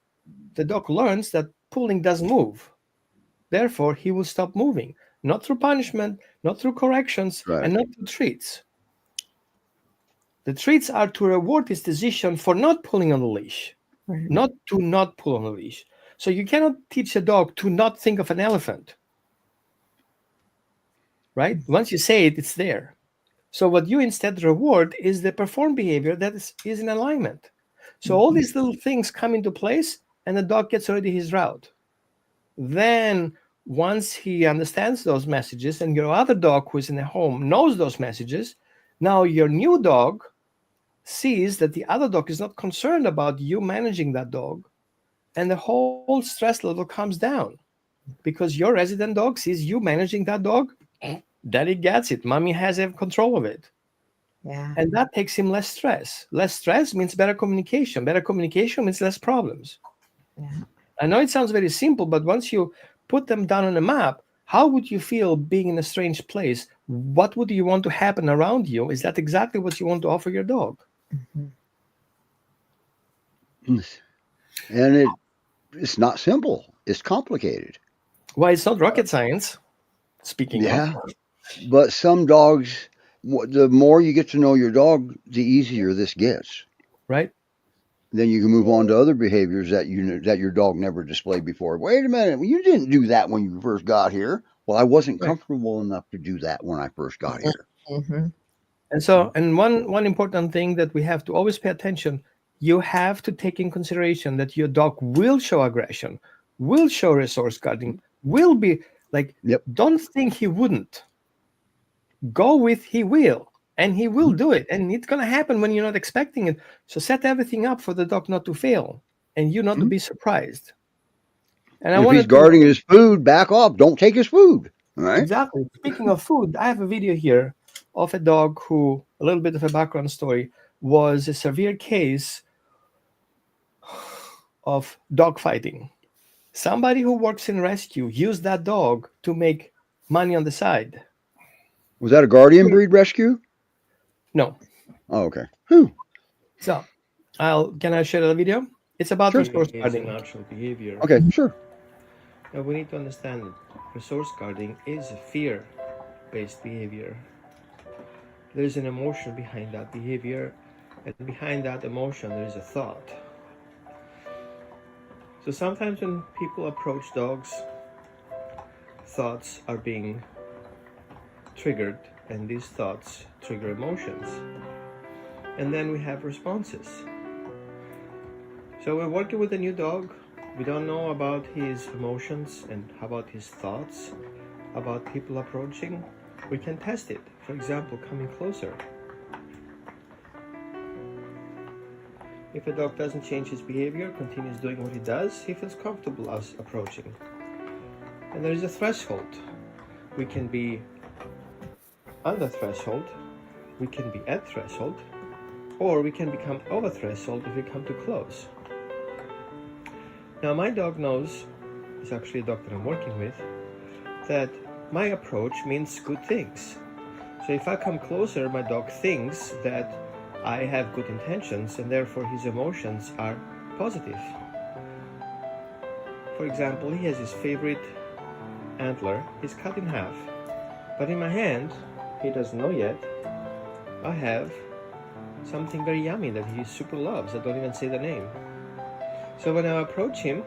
the dog learns that pulling doesn't move. Therefore, he will stop moving, not through punishment, not through corrections, and not through treats. The treats are to reward his decision for not pulling on the leash, not to not pull on the leash. So you cannot teach a dog to not think of an elephant, right? Once you say it, it's there. So what you instead reward is the performed behavior that is in alignment. So all these little things come into place and the dog gets already his route. Then once he understands those messages and your other dog who is in the home knows those messages, now your new dog sees that the other dog is not concerned about you managing that dog, and the whole stress level comes down because your resident dog sees you managing that dog. Daddy gets it. Mommy has control of it. Yeah. And that takes him less stress. Less stress means better communication. Better communication means less problems. Yeah. I know it sounds very simple, but once you put them down on a map, how would you feel being in a strange place? What would you want to happen around you? Is that exactly what you want to offer your dog? And it's not simple. It's complicated. Well, it's not rocket science, speaking of. But some dogs, the more you get to know your dog, the easier this gets. Right. Then you can move on to other behaviors that your dog never displayed before. Wait a minute, you didn't do that when you first got here. Well, I wasn't comfortable enough to do that when I first got here. And so, and one important thing that we have to always pay attention, you have to take in consideration that your dog will show aggression, will show resource guarding, will be like, don't think he wouldn't. Go with he will, and he will do it. And it's going to happen when you're not expecting it. So set everything up for the dog not to fail and you not to be surprised. And if he's guarding his food, back off. Don't take his food. All right? Exactly. Speaking of food, I have a video here of a dog who, a little bit of a background story, was a severe case of dog fighting. Somebody who works in rescue used that dog to make money on the side. Was that a guardian breed rescue? No. Oh, okay. So, can I share the video? It's about resource guarding. Natural behavior. Okay, sure. Now we need to understand that resource guarding is a fear-based behavior. There's an emotion behind that behavior, and behind that emotion there is a thought. So sometimes when people approach dogs, thoughts are being triggered, and these thoughts trigger emotions. And then we have responses. So we're working with a new dog. We don't know about his emotions and about his thoughts, about people approaching. We can test it. For example, coming closer. If a dog doesn't change his behavior, continues doing what he does, he feels comfortable us approaching. And there is a threshold. We can be under threshold, we can be at threshold, or we can become over threshold if we come too close. Now my dog knows, it's actually a dog that I'm working with, that my approach means good things. So if I come closer, my dog thinks that I have good intentions and therefore his emotions are positive. For example, he has his favorite antler, he's cut in half. But in my hand, he doesn't know yet, I have something very yummy that he super loves. I don't even say the name. So when I approach him,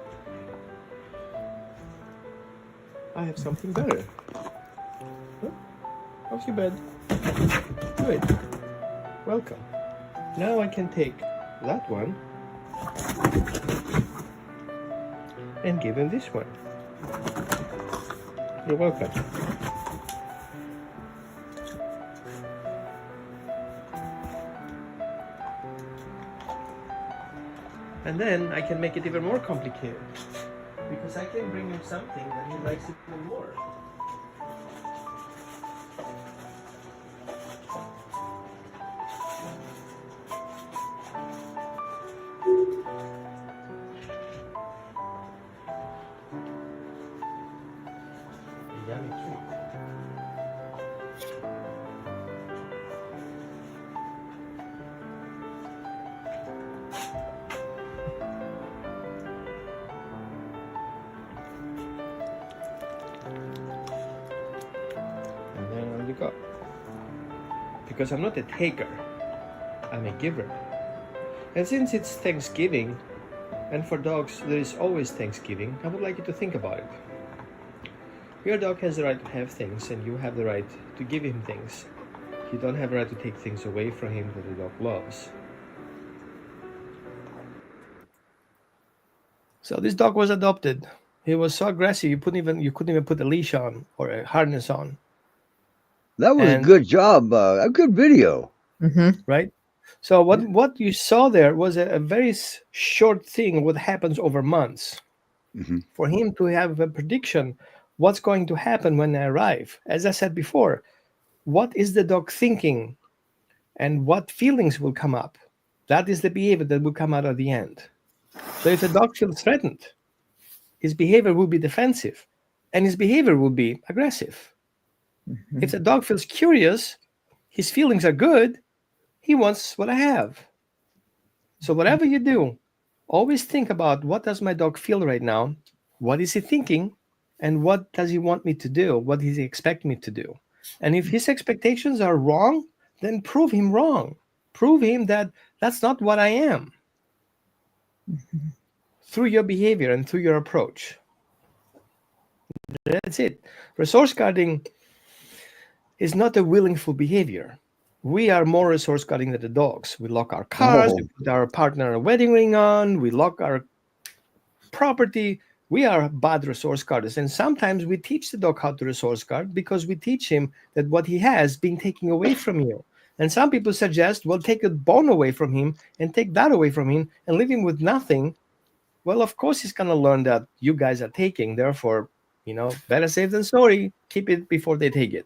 I have something better. How's your bed? Good. Welcome. Now I can take that one and give him this one. You're welcome. And then I can make it even more complicated, because I can bring him something that he likes even more. A yummy treat. And then on you go. Because I'm not a taker, I'm a giver. And since it's Thanksgiving, and for dogs there is always Thanksgiving, I would like you to think about it. Your dog has the right to have things, and you have the right to give him things. You don't have the right to take things away from him that the dog loves. So this dog was adopted. He was so aggressive you couldn't even put a leash on or a harness on. That was a good job, a good video. Right? So what you saw there was a very short thing, what happens over months. For him to have a prediction what's going to happen when I arrive. As I said before, what is the dog thinking and what feelings will come up? That is the behavior that will come out at the end. So if the dog feels threatened, his behavior will be defensive and his behavior will be aggressive. If the dog feels curious, his feelings are good, he wants what I have. So whatever you do, always think about, what does my dog feel right now? What is he thinking? And what does he want me to do? What does he expect me to do? And if his expectations are wrong, then prove him wrong. Prove him that that's not what I am. Through your behavior and through your approach. That's it. Resource guarding is not a willful behavior. We are more resource guarding than the dogs. We lock our cars, we put our partner a wedding ring on, we lock our property. We are bad resource guarders. And sometimes we teach the dog how to resource guard because we teach him that what he has being taken away from you. And some people suggest, well, take a bone away from him and take that away from him and leave him with nothing. Well, of course, he's going to learn that you guys are taking. Therefore, better safe than sorry. Keep it before they take it.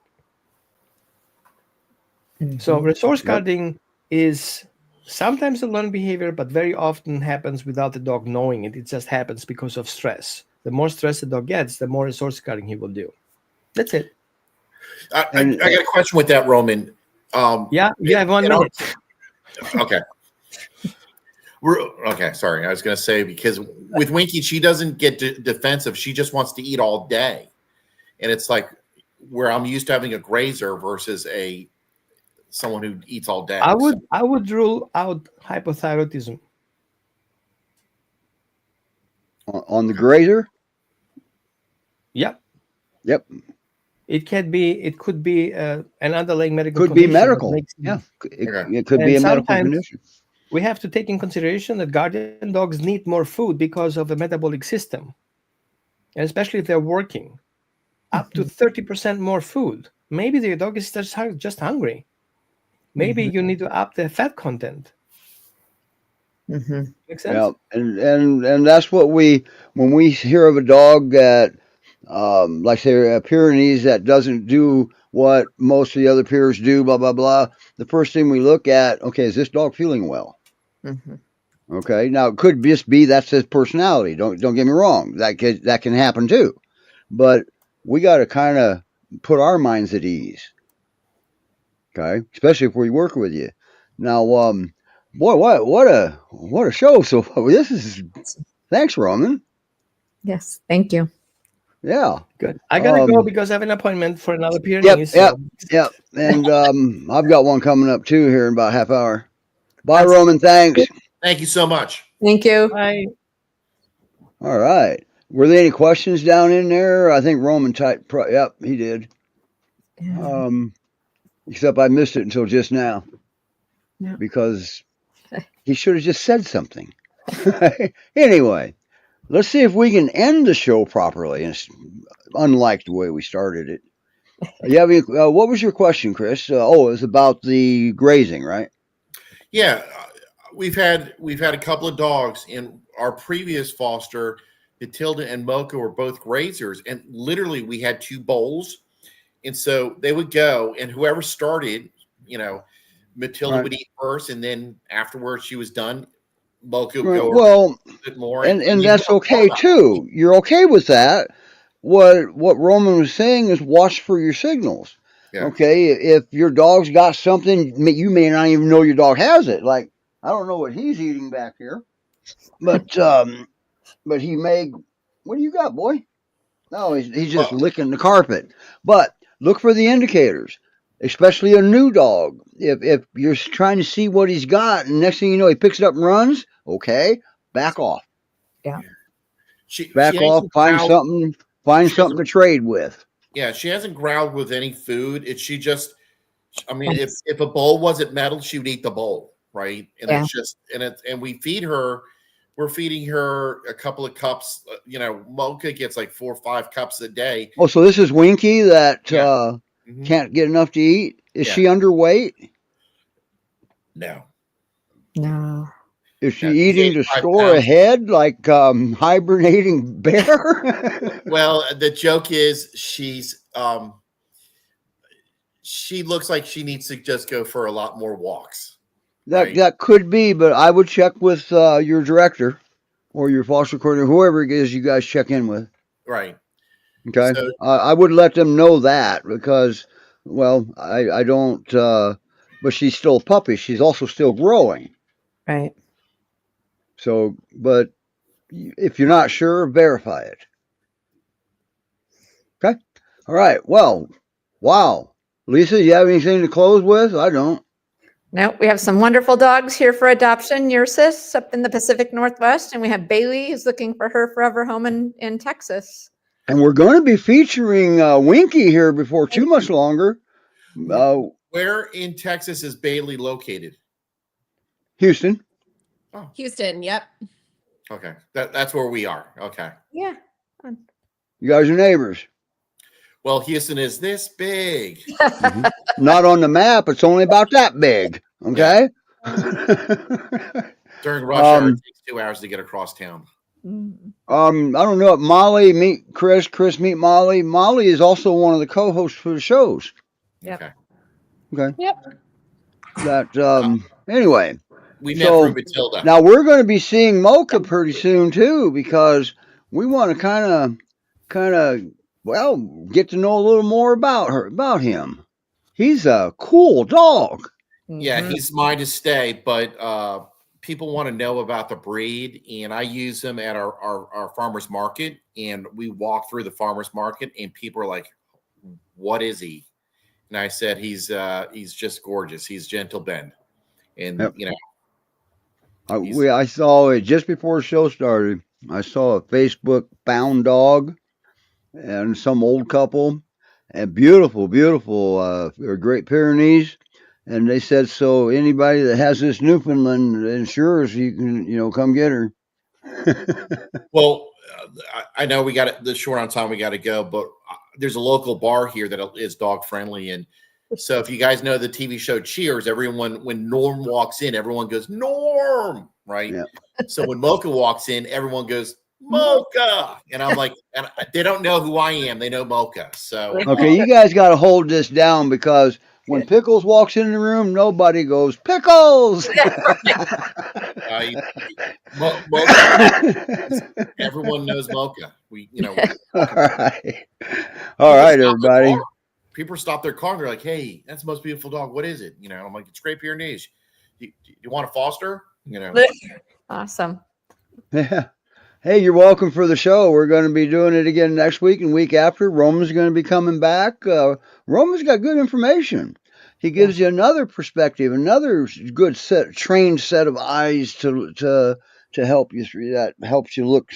So resource guarding is sometimes a learned behavior, but very often happens without the dog knowing it. It just happens because of stress. The more stress the dog gets, the more resource guarding he will do. That's it. I got a question with that, Roman. You have 1 minute. Okay. Okay, sorry. I was going to say, because with Winky, she doesn't get defensive. She just wants to eat all day. And it's like where I'm used to having a grazer versus someone who eats all day. I would rule out hypothyroidism. On the grazer? Yep. It could be an underlying medical condition. Could be medical. It could be a medical condition. We have to take in consideration that guardian dogs need more food because of the metabolic system. And especially if they're working. Up to 30% more food. Maybe the dog is just hungry. Maybe you need to up the fat content. Makes sense? Yeah, and that's what when we hear of a dog that, like say a Pyrenees that doesn't do what most of the other Pyrs do, blah, blah, blah. The first thing we look at, okay, is this dog feeling well? Okay, now it could just be that's his personality. Don't get me wrong. That can happen too. But we got to kind of put our minds at ease. Okay, especially if we work with you. Now, boy, what a show! So thanks, Roman. Yes, thank you. Yeah, good. I gotta go because I have an appointment for another Pyrenees. Yep. And I've got one coming up too here in about a half hour. Bye, Roman. Thanks. Thank you so much. Thank you. Bye. All right. Were there any questions down in there? I think Roman typed. Yep, he did. Except I missed it until just now. Yeah. Because He should have just said something. Anyway, let's see if we can end the show properly, and unlike the way we started it. You have any, what was your question, Chris? It was about the grazing, right? Yeah, we've had a couple of dogs in our previous foster. Matilda and Mocha were both grazers, and literally we had 2 bowls, and so they would go, and whoever started, Matilda would eat first, and then afterwards she was done. Mocha would go a bit more, and that's okay too. You're okay with that. What Roman was saying is watch for your signals. Yeah. Okay, if your dog's got something, you may not even know your dog has it. Like, I don't know what he's eating back here, but he may. What do you got, boy? No, he's just licking the carpet. But look for the indicators, especially a new dog. If you're trying to see what he's got, and next thing you know, he picks it up and runs. Okay, back off. Yeah. Back off. Find something to trade with. Yeah, she hasn't growled with any food. If a bowl wasn't metal, she would eat the bowl, right? And it's just, and we feed her. We're feeding her a couple of cups. Mocha gets like 4 or 5 cups a day. Oh, so this is Winky that can't get enough to eat. Is she underweight? No. Is she eating to store ahead like hibernating bear? Well, the joke is she looks like she needs to just go for a lot more walks. That could be, but I would check with your director or your foster coordinator, whoever it is you guys check in with. Right. Okay. So, I would let them know that because, I don't, but she's still a puppy. She's also still growing. Right. So, but if you're not sure, verify it. Okay. All right. Well, wow. Lisa, you have anything to close with? I don't. No, we have some wonderful dogs here for adoption. Ursus up in the Pacific Northwest, and we have Bailey who's looking for her forever home in Texas. And we're going to be featuring Winky here before too much longer. Where in Texas is Bailey located? Houston. Oh. Houston, yep. Okay, that's where we are. Okay. Yeah. You guys are neighbors. Well, Houston is this big. Not on the map. It's only about that big. Okay. During rush hour, it takes 2 hours to get across town. I don't know. Molly, meet Chris. Chris, meet Molly. Molly is also one of the co-hosts for the shows. Yep. Okay. Yep. That. Anyway. We met through Matilda. Now we're going to be seeing Mocha pretty soon too, because we want to kind of get to know a little more about him. He's a cool dog. Yeah, he's mine to stay, but people want to know about the breed, and I use him at our farmer's market, and we walk through the farmer's market, and people are like, "What is he?" And I said, "He's just gorgeous. He's gentle bend," and I saw it just before the show started. I saw a Facebook bound dog and some old couple, and beautiful, they're great Pyrenees. And they said, so anybody that has this Newfoundland insures, you can, come get her. Well, I know we got the short on time. We got to go, but there's a local bar here that is dog friendly. And so if you guys know the TV show Cheers, when Norm walks in, everyone goes, Norm, right? Yeah. So when Mocha walks in, everyone goes, Mocha. And I'm like, and they don't know who I am. They know Mocha. So okay, you guys got to hold this down, because when Pickles walks in the room, nobody goes, Pickles. Mocha, everyone knows Mocha. All right, everybody. People stop their car and they're like, hey, that's the most beautiful dog. What is it? I'm like, it's Great Pyrenees. You want to foster? Awesome. Yeah. Hey, you're welcome for the show. We're going to be doing it again next week and week after. Roman's going to be coming back. Roman's got good information. He gives you another perspective, another good trained set of eyes to help you through that. Helps you look,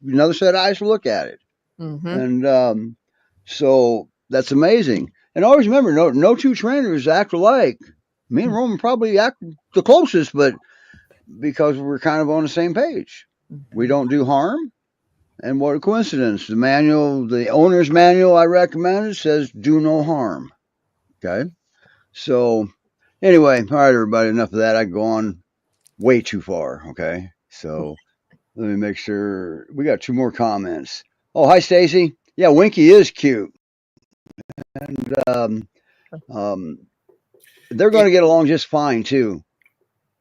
another set of eyes to look at it. Mm-hmm. And so that's amazing. And always remember, no two trainers act alike. Me and Roman probably act the closest, but because we're kind of on the same page. We don't do harm. And what a coincidence. The manual, the owner's manual I recommended says do no harm. Okay. So anyway, all right, everybody, enough of that. I go on way too far. Okay. So let me make sure we got 2 more comments. Oh, hi, Stacy. Yeah, Winky is cute. And they're going to get along just fine too.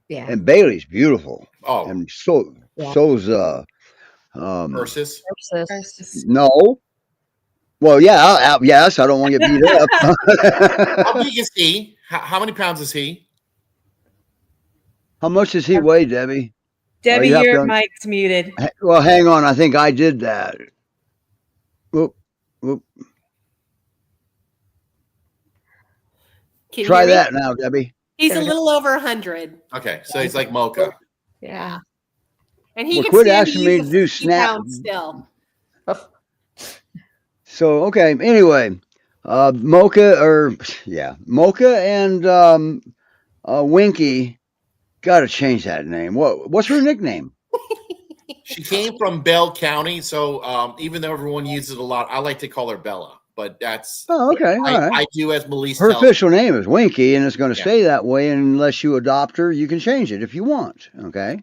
Yeah. And Bailey's beautiful. Oh, And so's Ursus. no. Well, yeah, yes. I don't want to get beat up. How big is he? How many pounds is he? How much does he weigh, Debbie? Debbie, you have your to- mic's muted. Well, hang on. I think I did that. Whoop, whoop. Can you Try hear me? that now, Debbie. He's a little over 100. Okay, so he's like Mocha. Yeah. And he Well, can quit stand asking to me use to a do 50 snap. pound still. So, okay. Anyway, Mocha and Winky got to change that name. What's her nickname? She came from Bell County, so even though everyone uses it a lot, I like to call her Bella. But that's Okay. All right. I do as Melise Her tells me. official name is Winky, and it's going to Yeah. stay that way unless you adopt her. You can change it if you want. Okay.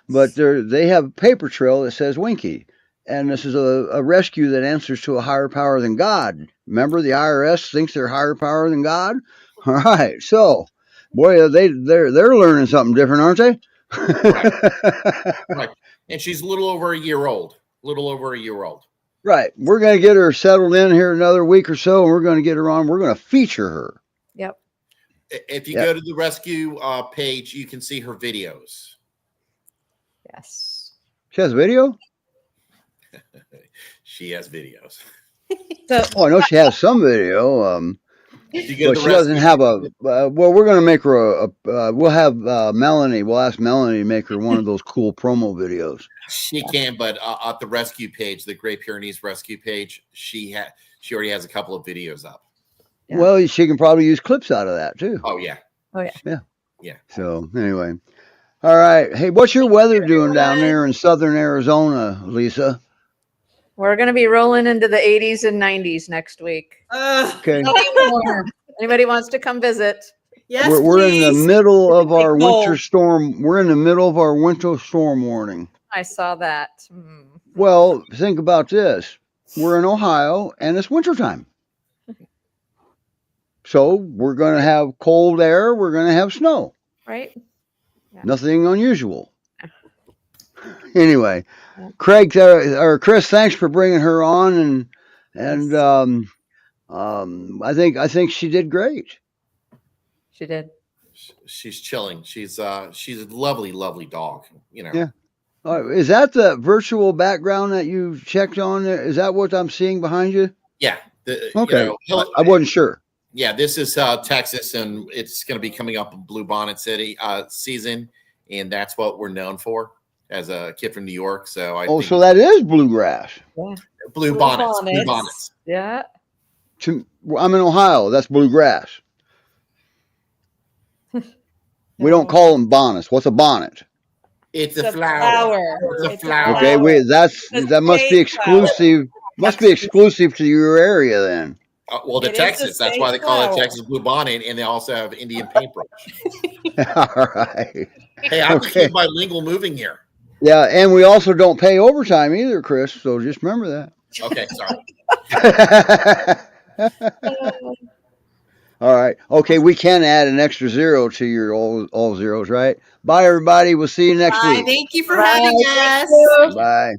But they have a paper trail that says Winky. And this is a rescue that answers to a higher power than God. Remember, the IRS thinks they're higher power than God? All right. So, boy, they're learning something different, aren't they? Right. And she's a little over a year old. Right. We're going to get her settled in here another week or so, and we're going to get her on. We're going to feature her. Yep. If you go to the rescue page, you can see her videos. Yes. She has video? She has videos. Oh, I know she has some video. If you go But to she the doesn't rescue- have a. Well, we're going to make her we'll have Melanie. We'll ask Melanie to make her one of those cool promo videos. She can, but at the rescue page, the Great Pyrenees rescue page, she already has a couple of videos up. Yeah. Well, she can probably use clips out of that too. Oh yeah. Oh yeah. So anyway, all right. Hey, what's your weather doing down there in southern Arizona, Lisa? We're gonna be rolling into the 80s and 90s next week. Okay. Anybody wants to come visit? Yes, We're in the please. middle of our cold. winter storm. We're in the middle of our winter storm warning. I saw that. Hmm. Well, think about this. We're in Ohio and it's wintertime. So we're going to have cold air. We're going to have snow. Right? Yeah. Nothing unusual. Anyway, Craig or Chris, thanks for bringing her on, and I think she did great. She did. She's chilling. She's a lovely, lovely dog. You know. Yeah. Is that the virtual background that you checked on there? Is that what I'm seeing behind you? Yeah. Okay. I wasn't sure. Yeah, this is Texas, and it's going to be coming up in Bluebonnet City season, and that's what we're known for as a kid from New York. So I think So that is bluegrass. Yeah. Bluebonnets. Yeah. I'm in Ohio. That's bluegrass. We don't call them bonnets. What's a bonnet? It's a flower. It's a flower. Okay, that must be exclusive. Must be exclusive to your area then. Well, the It is Texas. the That's same why they call flower. it Texas Bluebonnet, and they also have Indian paintbrush. All right. Hey, I'm Okay. bilingual moving here. Yeah, and we also don't pay overtime either, Chris. So just remember that. Okay, sorry. All right. Okay, we can add an extra 0 to your all zeros, right? Bye, everybody. We'll see you next Bye. week. Thank you for Bye. having Thank us. you. Bye.